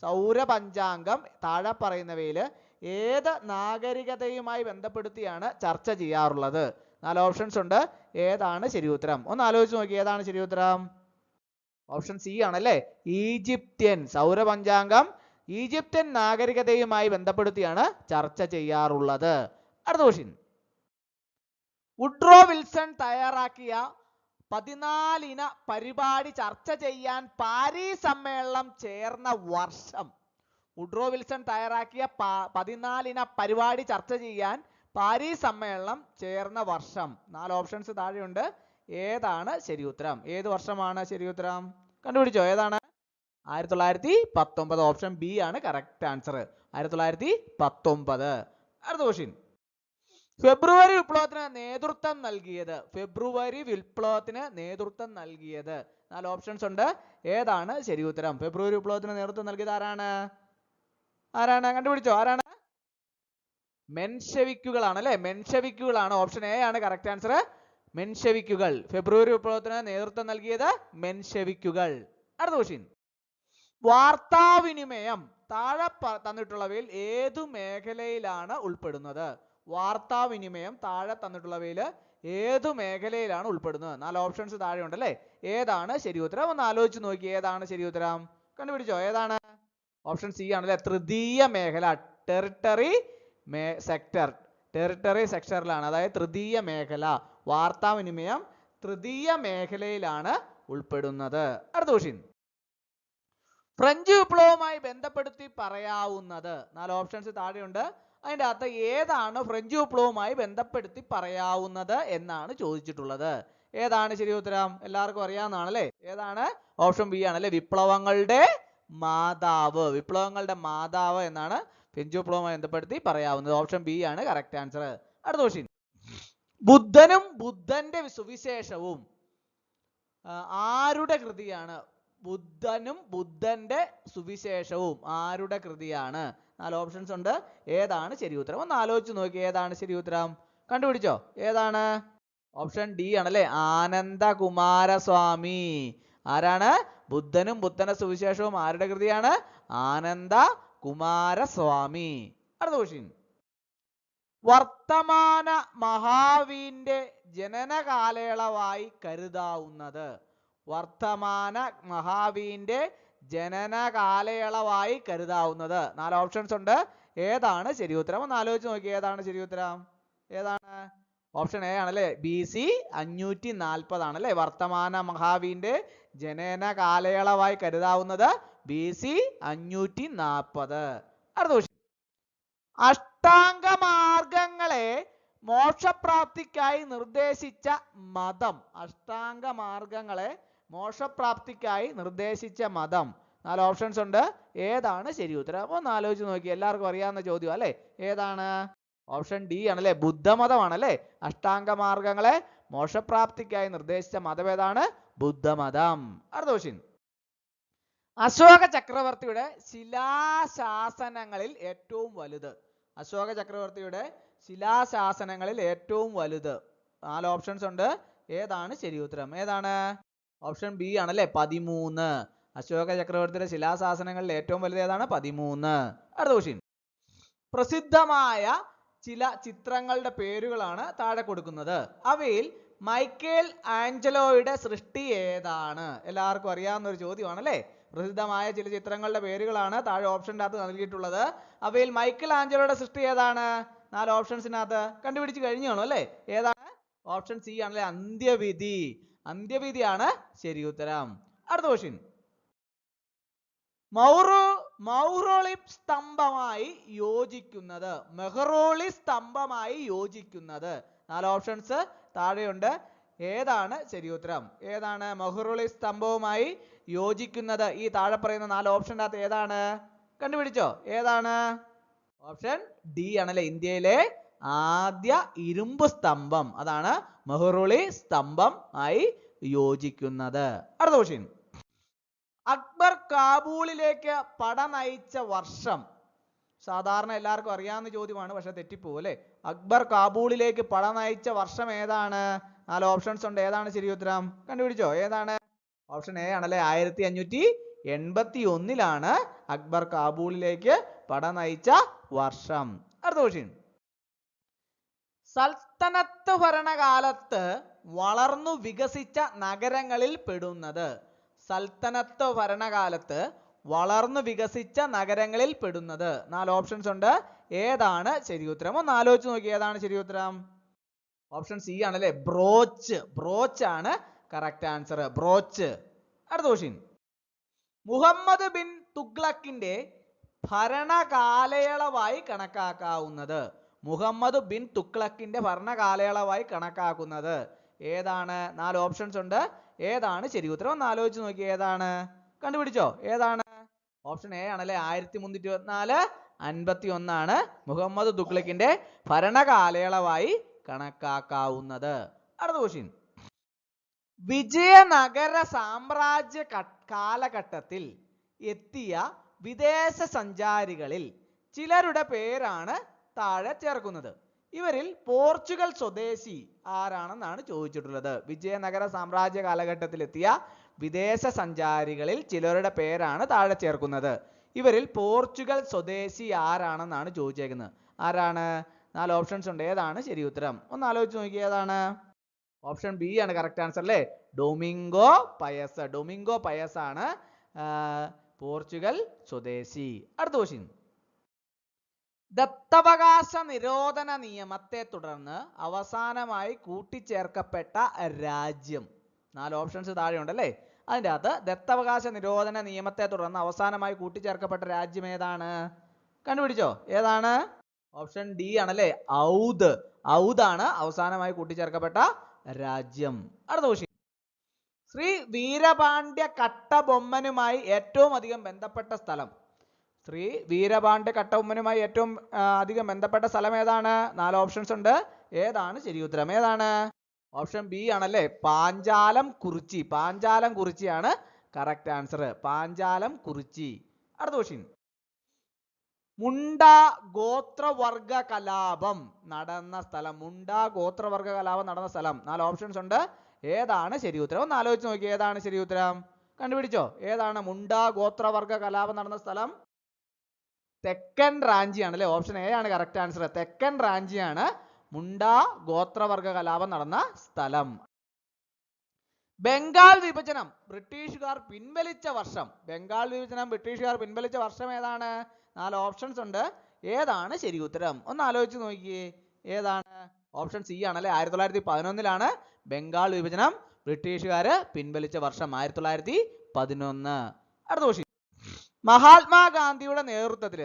സൗരപഞ്ചാംഗം താഴെ പറയുന്നവയിൽ ഏത് നാഗരികതയുമായി ബന്ധപ്പെടുത്തിയാണ് ചർച്ച ചെയ്യാറുള്ളത്? 4 ഓപ്ഷൻസ് ഉണ്ട്. ഏതാണ് ശരി ഉത്തരം? ഒന്ന് ആലോചിച്ച് നോക്കി, ഏതാണ് ശരി ഉത്തരം? ഓപ്ഷൻ സി ആണല്ലേ, ഈജിപ്ഷ്യൻ. സൗരപഞ്ചാംഗം ഈജിപ്ഷ്യൻ നാഗരികതയുമായി ബന്ധപ്പെടുത്തിയാണ് ചർച്ച ചെയ്യാറുള്ളത്. അടുത്ത ക്വസ്റ്റ്യൻ. വുഡ്രോ വിൽസൺ തയ്യാറാക്കിയ 14 ഇന പരിപാടി ചർച്ച ചെയ്യാൻ പാരീസ് സമ്മേളനം ചേർന്ന വർഷം. വുഡ്രോ വിൽസൺ തയ്യാറാക്കിയ 14 ഇന പരിപാടി ചർച്ച ചെയ്യാൻ പാരീസ് സമ്മേളനം ചേർന്ന വർഷം. 4 ഓപ്ഷൻസ് താഴെയുണ്ട്. ഏതാണ് ശരി ഉത്തരം? ഏത് വർഷമാണ് ശരി ഉത്തരം? കണ്ടുപിടിച്ചോ, ഏതാണ്? 1919. ഓപ്ഷൻ ബി ആണ് കറക്റ്റ് ആൻസർ. 1919. അടുത്ത ക്വസ്റ്റ്യൻ. ഫെബ്രുവരി വിപ്ലവത്തിന് നേതൃത്വം നൽകിയത്. ഫെബ്രുവരി വിപ്ലവത്തിന് നേതൃത്വം നൽകിയത്. 4 ഓപ്ഷൻസ് ഉണ്ട്. ഏതാണ് ശരി ഉത്തരം? ഫെബ്രുവരി വിപ്ലവത്തിന് നേതൃത്വം നൽകിയത് ആരാണ്? ആരാണ്? കണ്ടുപിടിച്ചോ, ആരാണ്? മെൻഷെവിക്കുകളാണ് അല്ലെ, മെൻഷെവിക്കുകളാണ്. ഓപ്ഷൻ എ ആണ് കറക്റ്റ് ആൻസർ. മെൻഷെവിക്കുകൾ. ഫെബ്രുവരി വിപ്ലവത്തിന് നേതൃത്വം നൽകിയത് മെൻഷെവിക്കുകൾ. അടുത്ത ക്വസ്റ്റ്യൻ. വാർത്താവിനിമയം താഴെ തന്നിട്ടുള്ളവയിൽ ഏതു മേഖലയിലാണ് ഉൾപ്പെടുന്നത്? വാർത്താവിനിമയം താഴെ തന്നിട്ടുള്ളവയിൽ ഏതു മേഖലയിലാണ് ഉൾപ്പെടുന്നത്? 4 ഓപ്ഷൻസ് താഴെ ഉണ്ടല്ലേ. ഏതാണ് ശരി ഉത്തരം? ഒന്ന് ആലോചിച്ച് നോക്കി, ഏതാണ് ശരി ഉത്തരം? കണ്ടുപിടിച്ചോ, ഏതാണ്? ഓപ്ഷൻ സി ആണല്ലേ, തൃതീയ മേഖല. Territory sector. ടെറിട്ടറി സെക്ടറിലാണ്, അതായത് തൃതീയ മേഖല. വാർത്താവിനിമയം തൃതീയ മേഖലയിലാണ് ഉൾപ്പെടുന്നത്. അടുത്ത ക്വസ്റ്റ്യൻ. ഫ്രഞ്ച് വിപ്ലവവുമായി ബന്ധപ്പെടുത്തി പറയാവുന്നത്. 4 ഓപ്ഷൻസ് താഴെയുണ്ട്. അതിൻ്റെ അകത്ത് ഏതാണ് ഫ്രഞ്ച് വിപ്ലവവുമായി ബന്ധപ്പെടുത്തി പറയാവുന്നത് എന്നാണ് ചോദിച്ചിട്ടുള്ളത്. ഏതാണ് ശരി ഉത്തരം? എല്ലാവർക്കും അറിയാവുന്നതാണല്ലേ. ഏതാണ്? ഓപ്ഷൻ ബി ആണല്ലേ, വിപ്ലവങ്ങളുടെ മാതാവ്. വിപ്ലവങ്ങളുടെ മാതാവ് എന്നാണ് ഫ്രഞ്ച് വിപ്ലവവുമായി ബന്ധപ്പെടുത്തി പറയാവുന്നത്. ഓപ്ഷൻ ബി ആണ് കറക്റ്റ് ആൻസർ. അടുത്ത ക്വസ്റ്റ്യൻ. ബുദ്ധനും ബുദ്ധന്റെ സുവിശേഷവും ആരുടെ കൃതിയാണ്? ബുദ്ധനും ബുദ്ധന്റെ സുവിശേഷവും ആരുടെ കൃതിയാണ്? 4 ഓപ്ഷൻസ് ഉണ്ട്. ഏതാണ് ശരി ഉത്തരം? ഒന്ന് ആലോചിച്ച് നോക്കി, ഏതാണ് ശരി ഉത്തരം? കണ്ടുപിടിച്ചോ, ഏതാണ്? ഓപ്ഷൻ ഡി ആണല്ലേ, ആനന്ദകുമാരസ്വാമി. ആരാണ്? ബുദ്ധനും ബുദ്ധന്റെ സുവിശേഷവും ആരുടെ കൃതിയാണ്? ആനന്ദകുമാരസ്വാമി. അടുത്ത ക്വസ്റ്റ്യൻ. വർത്തമാന മഹാവീന്റെ ജനന കാലയളവായി കരുതാവുന്നത്. വർത്തമാന മഹാവീന്റെ ജനന കാലയളവായി കരുതാവുന്നത്. 4 ഓപ്ഷൻസ് ഉണ്ട്. ഏതാണ് ശരി ഉത്തരം? ഒന്ന് ആലോചിച്ച് നോക്കി, ഏതാണ് ശരി ഉത്തരം? ഏതാണ്? ഓപ്ഷൻ എ ആണല്ലേ, BC 540 ആണല്ലേ. വർത്തമാന മഹാവീന്റെ ജനന കാലയളവായി കരുതാവുന്നത് BC 540. അടുത്ത ക്വസ്റ്റ്യൻ. അഷ്ടാംഗമാർഗങ്ങളെ മോക്ഷപ്രാപ്തിക്കായി നിർദ്ദേശിച്ച മതം. അഷ്ടാംഗമാർഗങ്ങളെ മോക്ഷപ്രാപ്തിക്കായി നിർദ്ദേശിച്ച മതം. 4 ഓപ്ഷൻസ് ഉണ്ട്. ഏതാണ് ശരി ഉത്തരം? ഒന്ന് ആലോചിച്ച് നോക്കി, എല്ലാവർക്കും അറിയാവുന്ന ചോദ്യം അല്ലേ. ഏതാണ്? ഓപ്ഷൻ ഡി ആണല്ലേ, ബുദ്ധമതമാണല്ലേ. അഷ്ടാംഗമാർഗങ്ങളെ മോക്ഷപ്രാപ്തിക്കായി നിർദ്ദേശിച്ച മതം ഏതാണ്? ബുദ്ധമതം. അടുത്ത ക്വസ്റ്റ്യൻ. അശോക ചക്രവർത്തിയുടെ ശിലാശാസനങ്ങളിൽ ഏറ്റവും വലുത്. അശോക ചക്രവർത്തിയുടെ ശിലാശാസനങ്ങളിൽ ഏറ്റവും വലുത്. 4 ഓപ്ഷൻസ് ഉണ്ട്. ഏതാണ് ശരി ഉത്തരം? ഏതാണ്? ഓപ്ഷൻ ബി ആണല്ലേ, 13. അശോക ചക്രവർത്തിയുടെ ശിലാശാസനങ്ങളിൽ ഏറ്റവും വലുത് ഏതാണ്? 13. അടുത്ത ക്വസ്റ്റ്യൻ. പ്രസിദ്ധമായ ചില ചിത്രങ്ങളുടെ പേരുകളാണ് താഴെ കൊടുക്കുന്നത്. അവയിൽ മൈക്കേൽ ആഞ്ചലോയുടെ സൃഷ്ടി ഏതാണ്? എല്ലാവർക്കും അറിയാവുന്ന ഒരു ചോദ്യമാണല്ലേ. പ്രസിദ്ധമായ ചില ചിത്രങ്ങളുടെ പേരുകളാണ് താഴെ ഓപ്ഷൻ്റെ അകത്ത് നൽകിയിട്ടുള്ളത്. അവയിൽ മൈക്കൽ ആഞ്ചലോയുടെ സൃഷ്ടി ഏതാണ്? 4 ഓപ്ഷൻസിനകത്ത് കണ്ടുപിടിച്ച് കഴിഞ്ഞു കാണും അല്ലേ. ഏതാണ്? ഓപ്ഷൻ സി ആണല്ലേ, അന്ത്യവിധി. അന്ത്യവിധിയാണ് ശരി ഉത്തരം. അടുത്ത ക്വസ്റ്റ്യൻ. മൗറോളിക് സ്തംഭമായി യോജിക്കുന്നത്. മെഹ്റോളിക് സ്തംഭമായി യോജിക്കുന്നത്. 4 ഓപ്ഷൻസ് താഴെയുണ്ട്. ഏതാണ് ശരി ഉത്തരം? ഏതാണ് മെഹ്റോളിക് സ്തംഭവുമായി യോജിക്കുന്നത്? ഈ താഴെ പറയുന്ന 4 ഓപ്ഷൻ്റെ അകത്ത് ഏതാണ്? കണ്ടുപിടിച്ചോ, ഏതാണ്? ഓപ്ഷൻ ഡി ആണല്ലേ, ഇന്ത്യയിലെ ആദ്യ ഇരുമ്പ് സ്തംഭം. അതാണ് മെഹ്റോളിക് സ്തംഭം ആയി യോജിക്കുന്നത്. അടുത്ത ക്വസ്റ്റ്യൻ. അക്ബർ കാബൂളിലേക്ക് പട നയിച്ച വർഷം. സാധാരണ എല്ലാവർക്കും അറിയാവുന്ന ചോദ്യമാണ്, പക്ഷെ തെറ്റിപ്പോകും അല്ലേ. അക്ബർ കാബൂളിലേക്ക് പട നയിച്ച വർഷം ഏതാണ്? 4 ഓപ്ഷൻസ് ഉണ്ട്. ഏതാണ് ശരി ഉത്തരം? കണ്ടുപിടിച്ചോ, ഏതാണ്? ഓപ്ഷൻ എ ആണല്ലേ, 1571 81 അക്ബർ കാബൂളിലേക്ക് പട നയിച്ച വർഷം. അടുത്ത ക്വസ്റ്റ്യൻ. സൽത്തനത്ത് ഭരണകാലത്ത് വളർന്നു വികസിച്ച നഗരങ്ങളിൽ പെടുന്നത്. സൽത്തനത്ത് ഭരണകാലത്ത് വളർന്നു വികസിച്ച നഗരങ്ങളിൽ പെടുന്നത്. 4 ഓപ്ഷൻസ് ഉണ്ട്. ഏതാണ് ശരിയുത്തരം? ഒന്ന് ആലോചിച്ച് നോക്കി, ഏതാണ് ശരിയുത്തരം? ഓപ്ഷൻ സി ആണല്ലേ, ബ്രോച്ച്. ബ്രോച്ച് ആണ് കറക്റ്റ് ആൻസർ, ബ്രോച്ച്. അടുത്ത ക്വസ്റ്റ്യൻ. മുഹമ്മദ് ബിൻ തുഗ്ലക്കിന്റെ ഭരണകാലയളവായി കണക്കാക്കാവുന്നത്. മുഹമ്മദ് ബിൻ തുഗ്ലക്കിന്റെ ഭരണകാലയളവായി കണക്കാക്കുന്നത് ഏതാണ്? 4 ഓപ്ഷൻസ് ഉണ്ട്. ഏതാണ് ശരിയുത്തരം? ഒന്ന് ആലോചിച്ച് നോക്കി, ഏതാണ്? കണ്ടുപിടിച്ചോ? ഏതാണ്? ഓപ്ഷൻ എ ആണല്ലേ, 1324 51 ആണ് മുഹമ്മദ് തുഗ്ലക്കിന്റെ ഭരണകാലയളവായി കണക്കാക്കാവുന്നത്. അടുത്ത ക്വസ്റ്റ്യൻ. വിജയനഗര സാമ്രാജ്യ കാലഘട്ടത്തിൽ എത്തിയ വിദേശ സഞ്ചാരികളിൽ ചിലരുടെ പേരാണ് താഴെ ചേർക്കുന്നത്. ഇവരിൽ പോർച്ചുഗൽ സ്വദേശി ആരാണെന്നാണ് ചോദിച്ചിട്ടുള്ളത്. വിജയനഗര സാമ്രാജ്യ കാലഘട്ടത്തിൽ എത്തിയ വിദേശ സഞ്ചാരികളിൽ ചിലരുടെ പേരാണ് താഴെ ചേർക്കുന്നത്. ഇവരിൽ പോർച്ചുഗൽ സ്വദേശി ആരാണെന്നാണ് ചോദിച്ചേക്കുന്നത്. ആരാണ്? 4 ഓപ്ഷൻസ് ഉണ്ട്. ഏതാണ് ശരിയുത്തരം? ഒന്ന് ആലോചിച്ച് നോക്കി, ഏതാണ്? ഓപ്ഷൻ ബി ആണ് കറക്റ്റ് ആൻസർ അല്ലേ, ഡൊമിംഗോ പയസ്. ഡൊമിംഗോ പയസ് ആണ് പോർച്ചുഗൽ സ്വദേശി. അടുത്ത ക്വസ്റ്റ്യൻ. ദത്തവകാശ നിരോധന നിയമത്തെ തുടർന്ന് അവസാനമായി കൂട്ടിച്ചേർക്കപ്പെട്ട രാജ്യം. 4 ഓപ്ഷൻസ് താഴെ ഉണ്ടല്ലേ. അതിൻ്റെ അകത്ത് ദത്തവകാശ നിരോധന നിയമത്തെ തുടർന്ന് അവസാനമായി കൂട്ടിച്ചേർക്കപ്പെട്ട രാജ്യം ഏതാണ്? കണ്ടുപിടിച്ചോ? ഏതാണ്? ഓപ്ഷൻ ഡി ആണല്ലേ, ഔദ്. ഔദാണ് അവസാനമായി കൂട്ടിച്ചേർക്കപ്പെട്ട രാജ്യം. അടുത്ത ക്വസ്റ്റ്യൻ. ശ്രീ വീരപാണ്ഡ്യ കട്ടബൊമ്മനുമായി ഏറ്റവും അധികം ബന്ധപ്പെട്ട സ്ഥലം. ശ്രീ വീരപാണ്ഡ്യ കട്ടബൊമ്മനുമായി ഏറ്റവും അധികം ബന്ധപ്പെട്ട സ്ഥലം ഏതാണ്? 4 ഓപ്ഷൻസ് ഉണ്ട്. ഏതാണ് ശരിയുത്തരം? ഏതാണ്? ഓപ്ഷൻ ബി ആണല്ലേ, പാഞ്ചാലം കുറിച്ചി. പാഞ്ചാലം കുറിച്ചിയാണ് കറക്റ്റ് ആൻസർ, പാഞ്ചാലം കുറിച്ചി. അടുത്ത ക്വസ്റ്റ്യൻ. മുണ്ട ഗോത്രവർഗ കലാപം നടന്ന സ്ഥലം. മുണ്ട ഗോത്രവർഗ കലാപം നടന്ന സ്ഥലം. 4 ഓപ്ഷൻസ് ഉണ്ട്. ഏതാണ് ശരിയുത്തരം? ഒന്ന് ആലോചിച്ച് നോക്കി, ഏതാണ് ശരിയുത്തരം? കണ്ടുപിടിച്ചോ? ഏതാണ് മുണ്ട ഗോത്രവർഗ കലാപം നടന്ന സ്ഥലം? തെക്കൻ റാഞ്ചി ആണല്ലേ. ഓപ്ഷൻ എ ആണ് കറക്റ്റ് ആൻസർ. തെക്കൻ റാഞ്ചിയാണ് മുണ്ട ഗോത്രവർഗ കലാപം നടന്ന സ്ഥലം. ബംഗാൾ വിഭജനം ബ്രിട്ടീഷുകാർ പിൻവലിച്ച വർഷം. ബംഗാൾ വിഭജനം ബ്രിട്ടീഷുകാർ പിൻവലിച്ച വർഷം ഏതാണ്? 4 ഓപ്ഷൻസ് ഉണ്ട്. ഏതാണ് ശരിയുത്തരം? ഒന്ന് ആലോചിച്ച് നോക്കിയേ, ഏതാണ്? ഓപ്ഷൻ സി ആണല്ലേ, 1911 ബംഗാൾ വിഭജനം ബ്രിട്ടീഷുകാർ പിൻവലിച്ച വർഷം 1911. അടുത്ത ക്വസ്റ്റ്യൻ. മഹാത്മാഗാന്ധിയുടെ നേതൃത്വത്തിൽ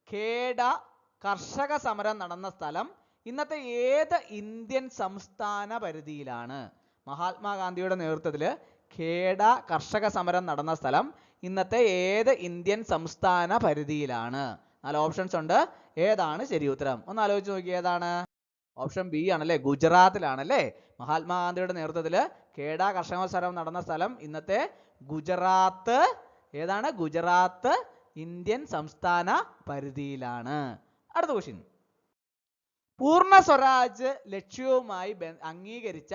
ഖേഡ കർഷക സമരം നടന്ന സ്ഥലം ഇന്നത്തെ ഏത് ഇന്ത്യൻ സംസ്ഥാന പരിധിയിലാണ്? മഹാത്മാഗാന്ധിയുടെ നേതൃത്വത്തിൽ ഖേഡ കർഷക സമരം നടന്ന സ്ഥലം ഇന്നത്തെ ഏത് ഇന്ത്യൻ സംസ്ഥാന പരിധിയിലാണ്? 4 ഓപ്ഷൻസ് ഉണ്ട്. ഏതാണ് ശരിയുത്തരം? ഒന്ന് ആലോചിച്ച് നോക്കി, ഏതാണ്? ഓപ്ഷൻ ബി ആണല്ലേ, ഗുജറാത്തിലാണല്ലേ. മഹാത്മാഗാന്ധിയുടെ നേതൃത്വത്തിൽ ഖേഡ കർഷക സമരം നടന്ന സ്ഥലം ഇന്നത്തെ ഗുജറാത്ത്. ഏതാണ്? ഗുജറാത്ത് ഇന്ത്യൻ സംസ്ഥാന പരിധിയിലാണ്. അടുത്ത ക്വസ്റ്റ്യൻ. പൂർണ്ണ സ്വരാജ് ലക്ഷ്യവുമായി അംഗീകരിച്ച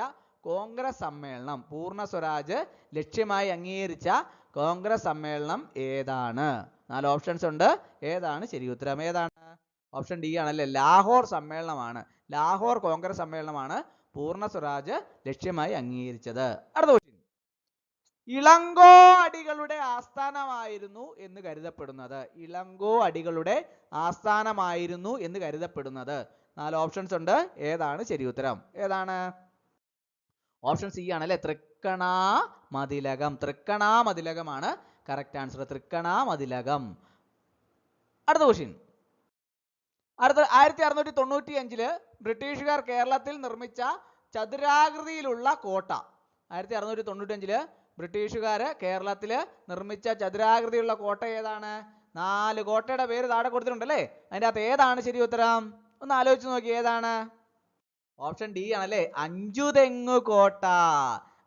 കോൺഗ്രസ് സമ്മേളനം. പൂർണ്ണ സ്വരാജ് ലക്ഷ്യമായി അംഗീകരിച്ച കോൺഗ്രസ് സമ്മേളനം ഏതാണ്? 4 ഓപ്ഷൻസ് ഉണ്ട്. ഏതാണ് ശരിയുത്തരം? ഏതാണ്? ഓപ്ഷൻ ഡി ആണല്ലേ, ലാഹോർ സമ്മേളനമാണ്. ലാഹോർ കോൺഗ്രസ് സമ്മേളനമാണ് പൂർണ്ണ സ്വരാജ് ലക്ഷ്യമായി അംഗീകരിച്ചത്. അടുത്ത ക്വസ്റ്റ്യൻ. ഇളങ്കോ അടികളുടെ ആസ്ഥാനമായിരുന്നു എന്ന് കരുതപ്പെടുന്നത്. ഇളങ്കോ അടികളുടെ ആസ്ഥാനമായിരുന്നു എന്ന് കരുതപ്പെടുന്നത്. 4 ഓപ്ഷൻസ് ഉണ്ട്. ഏതാണ് ശരിയുത്തരം? ഏതാണ്? ഓപ്ഷൻ സി ആണല്ലേ, തൃക്കണാമതിലകം. തൃക്കണാമതിലകമാണ് കറക്റ്റ് ആൻസർ, തൃക്കണാമതിലകം. അടുത്ത ക്വസ്റ്റ്യൻ. 1695 ബ്രിട്ടീഷുകാർ കേരളത്തിൽ നിർമ്മിച്ച ചതുരാകൃതിയിലുള്ള കോട്ട. 1695 ബ്രിട്ടീഷുകാർ കേരളത്തിൽ നിർമ്മിച്ച ചതുരാകൃതിയുള്ള കോട്ട ഏതാണ്? 4 കോട്ടയുടെ പേര് താഴെ കൊടുത്തിട്ടുണ്ടല്ലേ. അതിൻ്റെ അകത്ത് ഏതാണ് ശരിയുത്തരം? ഒന്ന് ആലോചിച്ച് നോക്കി, ഏതാണ്? ഓപ്ഷൻ ഡി ആണല്ലേ, അഞ്ചുതെങ്ങു കോട്ട.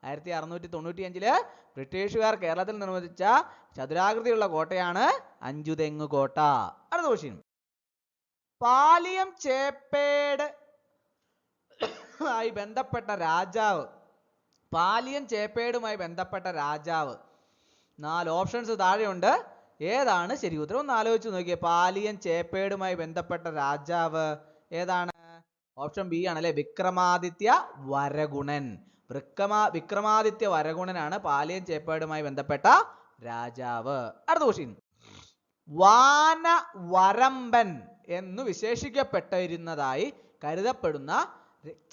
1695 ബ്രിട്ടീഷുകാർ കേരളത്തിൽ നിർമ്മിച്ച ചതുരാകൃതിയുള്ള കോട്ടയാണ് അഞ്ചുതെങ്ങു കോട്ട. അടുത്ത ക്വസ്റ്റ്യൻ. പാലിയം ചേപ്പേട് ആയി ബന്ധപ്പെട്ട രാജാവ്. പാലിയം ചേപ്പേടുമായി ബന്ധപ്പെട്ട രാജാവ് 4 ഓപ്ഷൻസ് താഴെയുണ്ട്. ഏതാണ് ശരി ഉത്തരം? ഒന്ന് ആലോചിച്ച് നോക്കിയേ. പാലിയൻ ചേപ്പേടുമായി ബന്ധപ്പെട്ട രാജാവ് ഏതാണ്? ഓപ്ഷൻ ബി ആണല്ലേ, വിക്രമാദിത്യ വരഗുണൻ. വിക്രമാദിത്യ വരഗുണനാണ് പാലിയൻ ചേപ്പേടുമായി ബന്ധപ്പെട്ട രാജാവ്. അടുത്ത ക്വസ്റ്റ്യൻ. വാനവരമ്പൻ എന്ന് വിശേഷിക്കപ്പെട്ടിരുന്നതായി കരുതപ്പെടുന്ന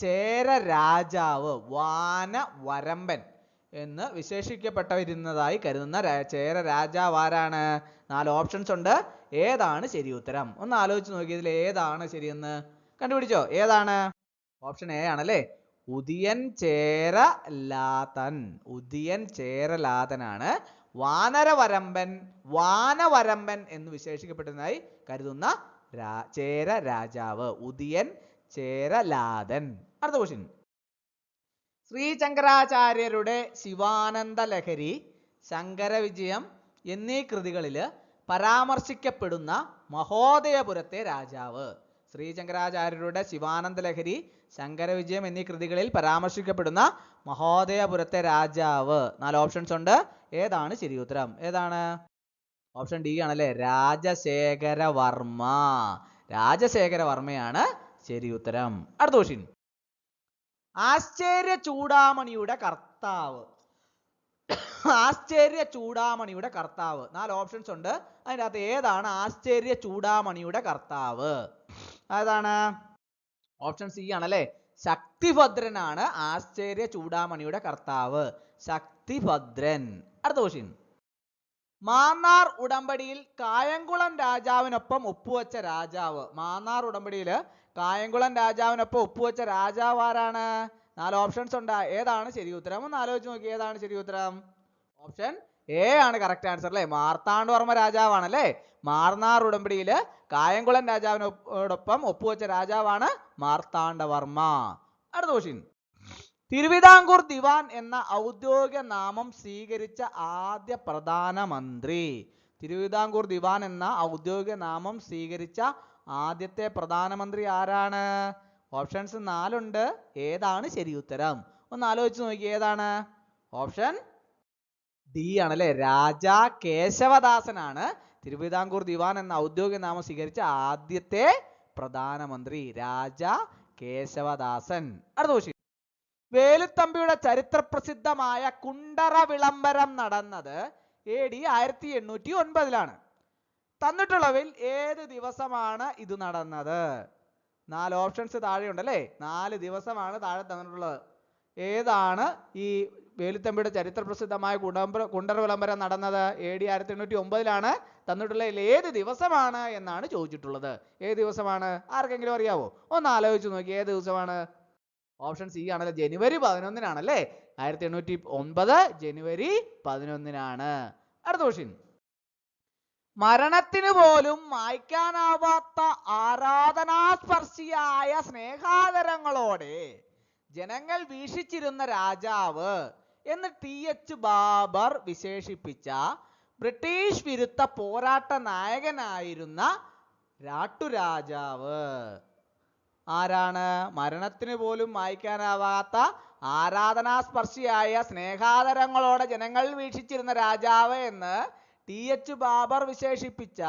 ചേര രാജാവ്. വാനവരമ്പൻ എന്ന് വിശേഷിക്കപ്പെട്ടിരുന്നതായി കരുതുന്ന ചേര രാജാവ് ആരാണ്? 4 ഓപ്ഷൻസ് ഉണ്ട്. ഏതാണ് ശരി ഉത്തരം? ഒന്ന് ആലോചിച്ച് നോക്കി, ഇതിൽ ഏതാണ് ശരിയെന്ന് കണ്ടുപിടിച്ചോ. ഏതാണ്? ഓപ്ഷൻ എ ആണല്ലേ, ഉദിയൻ ചേരലാതൻ. ഉദിയൻ ചേരലാതനാണ് വാനവരമ്പൻ എന്ന് വിശേഷിക്കപ്പെടുന്നതായി കരുതുന്ന ചേര രാജാവ്. ഉദിയൻ ചേരലാതൻ. അടുത്ത ക്വസ്റ്റ്യൻ. ശ്രീ ശങ്കരാചാര്യരുടെ ശിവാനന്ദ ലഹരി, ശങ്കരവിജയം എന്നീ കൃതികളിൽ പരാമർശിക്കപ്പെടുന്ന മഹോദയപുരത്തെ രാജാവ്. ശ്രീ ശങ്കരാചാര്യരുടെ ശിവാനന്ദ ലഹരി, ശങ്കരവിജയം എന്നീ കൃതികളിൽ പരാമർശിക്കപ്പെടുന്ന മഹോദയപുരത്തെ രാജാവ്. 4 ഓപ്ഷൻസ് ഉണ്ട്. ഏതാണ് ശരി ഉത്തരം? ഏതാണ്? ഓപ്ഷൻ ഡി ആണല്ലേ, രാജശേഖരവർമ്മ. രാജശേഖരവർമ്മയാണ് ശരി ഉത്തരം. അടുത്ത ക്വസ്റ്റ്യൻ. ആശ്ചര്യ ചൂടാമണിയുടെ കർത്താവ്. ആശ്ചര്യ ചൂടാമണിയുടെ കർത്താവ്. 4 ഓപ്ഷൻസ് ഉണ്ട്. അതിൻ്റെ അകത്ത് ഏതാണ് ആശ്ചര്യ ചൂടാമണിയുടെ കർത്താവ്? ഏതാണ്? ഓപ്ഷൻ സി ആണല്ലേ, ശക്തിഭദ്രനാണ് ആശ്ചര്യ ചൂടാമണിയുടെ കർത്താവ്. ശക്തിഭദ്രൻ. അടുത്ത ക്വസ്റ്റ്യൻ. മാന്നാർ ഉടമ്പടിയിൽ കായംകുളം രാജാവിനൊപ്പം ഒപ്പുവെച്ച രാജാവ്. മാന്നാർ ഉടമ്പടിയിൽ കായംകുളം രാജാവിനൊപ്പം ഒപ്പുവെച്ച രാജാവ് ആരാണ്? 4 ഓപ്ഷൻസ് ഉണ്ട്. ഏതാണ് ശരി ഉത്തരം? ഒന്ന് ആലോചിച്ച് നോക്കി, ഏതാണ് ശരി ഉത്തരം? ഓപ്ഷൻ എ ആണ് കറക്റ്റ് ആൻസർ അല്ലേ, മാർത്താണ്ഡവർമ്മ രാജാവാണല്ലേ. മാന്നാർ ഉടമ്പടിയിൽ കായംകുളം രാജാവിനോടൊപ്പം ഒപ്പുവെച്ച രാജാവാണ് മാർത്താണ്ഡവർമ്മ. അടുത്ത ക്വസ്റ്റ്യൻ. തിരുവിതാംകൂർ ദിവാൻ എന്ന ഔദ്യോഗിക നാമം സ്വീകരിച്ച ആദ്യ പ്രധാനമന്ത്രി. തിരുവിതാംകൂർ ദിവാൻ എന്ന ഔദ്യോഗിക നാമം സ്വീകരിച്ച ആദ്യത്തെ പ്രധാനമന്ത്രി ആരാണ്? ഓപ്ഷൻസ് 4 ഉണ്ട്. ഏതാണ് ശരി ഉത്തരം? ഒന്ന് ആലോചിച്ച് നോക്കി, ഏതാണ്? ഓപ്ഷൻ ഡി ആണല്ലേ, രാജാ കേശവദാസനാണ് തിരുവിതാംകൂർ ദിവാൻ എന്ന ഔദ്യോഗിക നാമം സ്വീകരിച്ച ആദ്യത്തെ പ്രധാനമന്ത്രി. രാജാ കേശവദാസൻ. അടുത്ത ക്വസ്റ്റ്യൻ. വേലുത്തമ്പിയുടെ ചരിത്രപ്രസിദ്ധമായ കുണ്ടറ വിളംബരം നടന്നത് AD 1809 തന്നിട്ടുള്ളവയിൽ ഏത് ദിവസമാണ് ഇത് നടന്നത്? 4 ഓപ്ഷൻസ് താഴെയുണ്ടല്ലേ. 4 ദിവസമാണ് താഴെ തന്നിട്ടുള്ളത്. ഏതാണ് ഈ വേലുത്തമ്പിയുടെ ചരിത്രപ്രസിദ്ധമായ കുണ്ടറ വിളംബരം നടന്നത്? AD 1809 തന്നിട്ടുള്ളതിൽ ഏത് ദിവസമാണ് എന്നാണ് ചോദിച്ചിട്ടുള്ളത്. ഏത് ദിവസമാണ്? ആർക്കെങ്കിലും അറിയാവോ? ഒന്ന് ആലോചിച്ച് നോക്കി, ഏത് ദിവസമാണ്? ഓപ്ഷൻ സി ആണല്ലേ, ജനുവരി 11 1809 ജനുവരി 11. അടുത്ത ക്വസ്റ്റ്യൻ. മരണത്തിന് പോലും മായ്ക്കാനാവാത്ത ആരാധനാസ്പർശിയായ സ്നേഹാദരങ്ങളോടെ ജനങ്ങൾ വീക്ഷിച്ചിരുന്ന രാജാവ് എന്ന് TH ബാബർ വിശേഷിപ്പിച്ച ബ്രിട്ടീഷ് വിരുദ്ധ പോരാട്ട നായകനായിരുന്ന രാട്ടുരാജാവ് ആരാണ്? മരണത്തിന് പോലും മായ്ക്കാനാവാത്ത ആരാധനാസ്പർശിയായ സ്നേഹാദരങ്ങളോടെ ജനങ്ങൾ വീക്ഷിച്ചിരുന്ന രാജാവ് എന്ന് TH ബാബർ വിശേഷിപ്പിച്ച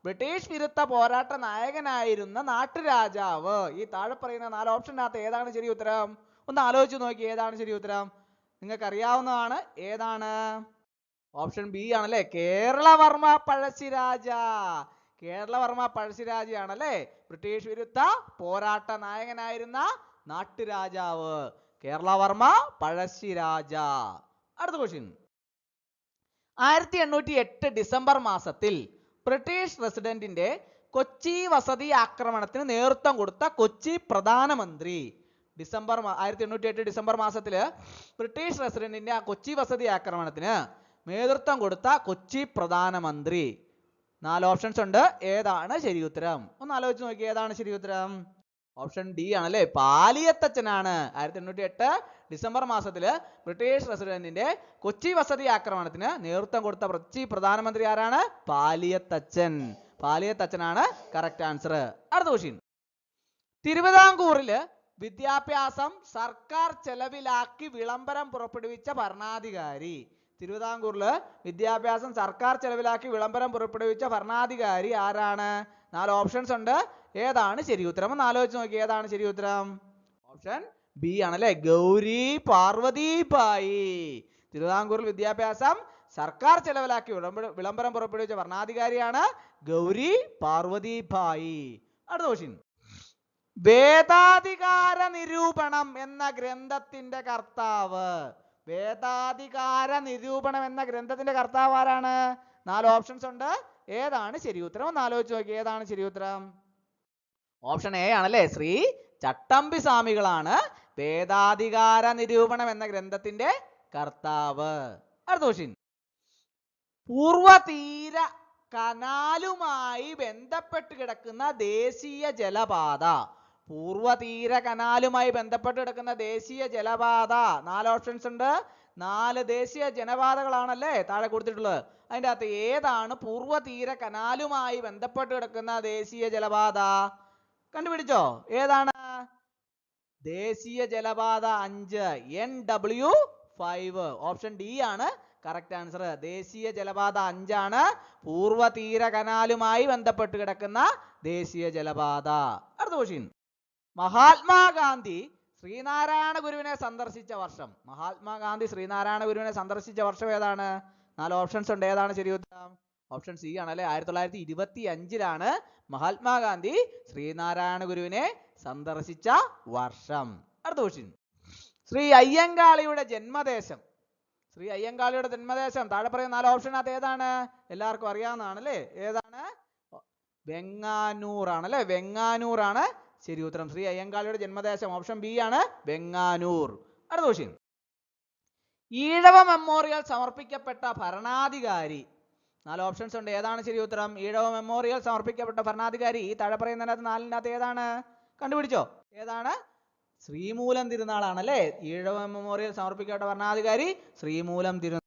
ബ്രിട്ടീഷ് വിരുദ്ധ പോരാട്ട നായകനായിരുന്ന നാട്ടുരാജാവ്. ഈ താഴെ പറയുന്ന 4 ഓപ്ഷനകത്ത് ഏതാണ് ശരി ഉത്തരം? ഒന്ന് ആലോചിച്ച് നോക്കി, ഏതാണ് ശരി ഉത്തരം? നിങ്ങൾക്ക് അറിയാവുന്നതാണ്. ഏതാണ്? ഓപ്ഷൻ ബി ആണല്ലേ, കേരളവർമ്മ പഴശ്ശിരാജ. കേരളവർമ്മ പഴശ്ശിരാജയാണല്ലേ ബ്രിട്ടീഷ് വിരുദ്ധ പോരാട്ട നായകനായിരുന്ന നാട്ടുരാജാവ്. കേരളവർമ്മ പഴശ്ശിരാജ. അടുത്ത ക്വസ്റ്റ്യൻ. 1808 ഡിസംബർ മാസത്തിൽ ബ്രിട്ടീഷ് റെസിഡന്റിന്റെ കൊച്ചി വസതി ആക്രമണത്തിന് നേതൃത്വം കൊടുത്ത കൊച്ചി പ്രധാനമന്ത്രി. 1808 ഡിസംബർ മാസത്തിൽ ബ്രിട്ടീഷ് റെസിഡന്റിന്റെ ആ കൊച്ചി വസതി ആക്രമണത്തിന് നേതൃത്വം കൊടുത്ത കൊച്ചി പ്രധാനമന്ത്രി. 4 ഓപ്ഷൻസ് ഉണ്ട്. ഏതാണ് ശരി ഉത്തരം? ഒന്ന് ആലോചിച്ച് നോക്കി, ഏതാണ് ശരി ഉത്തരം? ഓപ്ഷൻ ഡി ആണല്ലേ, പാലിയത്തച്ഛനാണ്. 1808 ഡിസംബർ മാസത്തിൽ ബ്രിട്ടീഷ് റെസിഡന്റിന്റെ കൊച്ചി വസതി ആക്രമണത്തിന് നേതൃത്വം കൊടുത്ത കൊച്ചി പ്രധാനമന്ത്രി ആരാണ്? പാലിയത്തച്ഛൻ. പാലിയത്തച്ഛനാണ് കറക്റ്റ് ആൻസർ. അടുത്ത ക്വസ്റ്റ്യൻ. തിരുവിതാംകൂറില് വിദ്യാഭ്യാസം സർക്കാർ ചെലവിലാക്കി വിളംബരം പുറപ്പെടുവിച്ച ഭരണാധികാരി. തിരുവിതാംകൂറില് വിദ്യാഭ്യാസം സർക്കാർ ചെലവിലാക്കി വിളംബരം പുറപ്പെടുവിച്ച ഭരണാധികാരി ആരാണ്? 4 ഓപ്ഷൻസ് ഉണ്ട്. ഏതാണ് ശരി ഉത്തരം എന്ന് ആലോചിച്ച് നോക്കി. ഏതാണ് ശരി ഉത്തരം? ഓപ്ഷൻ ബി ആണല്ലേ, ഗൗരി പാർവതിബായി. തിരുവിതാംകൂറിൽ വിദ്യാഭ്യാസം സർക്കാർ ചെലവിലാക്കി വിളംബരം പുറപ്പെടുവിച്ച ഭരണാധികാരിയാണ് ഗൗരി പാർവതിബായി. അടുത്ത ക്വസ്റ്റ്യൻ. വേദാധികാര നിരൂപണം എന്ന ഗ്രന്ഥത്തിന്റെ കർത്താവ്. വേദാധികാര നിരൂപണം എന്ന ഗ്രന്ഥത്തിന്റെ കർത്താവ് ആരാണ്? 4 ഓപ്ഷൻസ് ഉണ്ട്. ഏതാണ് ശരി ഉത്തരം എന്ന് ആലോചിച്ച് നോക്കി. ഏതാണ് ശരി ഉത്തരം? ഓപ്ഷൻ എ ആണല്ലേ, ശ്രീ ചട്ടമ്പി സ്വാമികളാണ് വേദാധികാര നിരൂപണം എന്ന ഗ്രന്ഥത്തിന്റെ കർത്താവ്. അടുത്ത ക്വസ്റ്റ്യൻ. പൂർവതീര കനാലുമായി ബന്ധപ്പെട്ട് കിടക്കുന്ന ദേശീയ ജലപാത. പൂർവതീര കനാലുമായി ബന്ധപ്പെട്ട് കിടക്കുന്ന ദേശീയ ജലപാത. 4 ഓപ്ഷൻസ് ഉണ്ട്. 4 ദേശീയ ജലപാതകളാണല്ലേ താഴെ കൊടുത്തിട്ടുള്ളത്. അതിൻ്റെ അകത്ത് ഏതാണ് പൂർവതീര കനാലുമായി ബന്ധപ്പെട്ട് കിടക്കുന്ന ദേശീയ ജലപാത? കണ്ടുപിടിച്ചോ? ഏതാണ്? ദേശീയ ജലപാത 5 NW5. ഓപ്ഷൻ ഡി ആണ് കറക്റ്റ് ആൻസർ. ദേശീയ ജലപാത 5 ആണ് പൂർവതീര കനാലുമായി ബന്ധപ്പെട്ട് കിടക്കുന്ന ദേശീയ ജലപാത. അടുത്ത ക്വസ്റ്റ്യൻ. മഹാത്മാഗാന്ധി ശ്രീനാരായണ ഗുരുവിനെ സന്ദർശിച്ച വർഷം. മഹാത്മാഗാന്ധി ശ്രീനാരായണ ഗുരുവിനെ സന്ദർശിച്ച വർഷം ഏതാണ്? 4 ഓപ്ഷൻസ് ഉണ്ട്. ഏതാണ് ശരി ഉത്തരം? ഓപ്ഷൻ സി ആണല്ലേ, 1925 മഹാത്മാഗാന്ധി ശ്രീനാരായണ ഗുരുവിനെ സന്ദർശിച്ച വർഷം. അടുത്ത ക്വസ്റ്റ്യൻ. ശ്രീ അയ്യങ്കാളിയുടെ ജന്മദേശം. ശ്രീ അയ്യങ്കാളിയുടെ ജന്മദേശം താഴെ പറയുന്ന 4 ഓപ്ഷനകത്ത് ഏതാണ്? എല്ലാവർക്കും അറിയാവുന്നതാണല്ലേ. ഏതാണ്? വെങ്ങാനൂർ ആണല്ലേ. വെങ്ങാനൂർ ആണ് ശരി ഉത്തരം. ശ്രീ അയ്യങ്കാളിയുടെ ജന്മദേശം ഓപ്ഷൻ ബി ആണ്, വെങ്ങാനൂർ. അടുത്ത ക്വസ്റ്റ്യൻ. ഈഴവ മെമ്മോറിയൽ സമർപ്പിക്കപ്പെട്ട ഭരണാധികാരി. 4 ഓപ്ഷൻസ് ഉണ്ട്. ഏതാണ് ശരി ഉത്തരം? ഈഴവ മെമ്മോറിയൽ സമർപ്പിക്കപ്പെട്ട ഭരണാധികാരി താഴെ പറയുന്നതിനകത്ത് 4-നകത്ത് ഏതാണ്? കണ്ടുപിടിച്ചോ? ഏതാണ്? ശ്രീമൂലം തിരുനാളാണല്ലേ. ഈഴവ മെമ്മോറിയൽ സമർപ്പിക്കപ്പെട്ട ഭരണാധികാരി ശ്രീമൂലം തിരുനാൾ.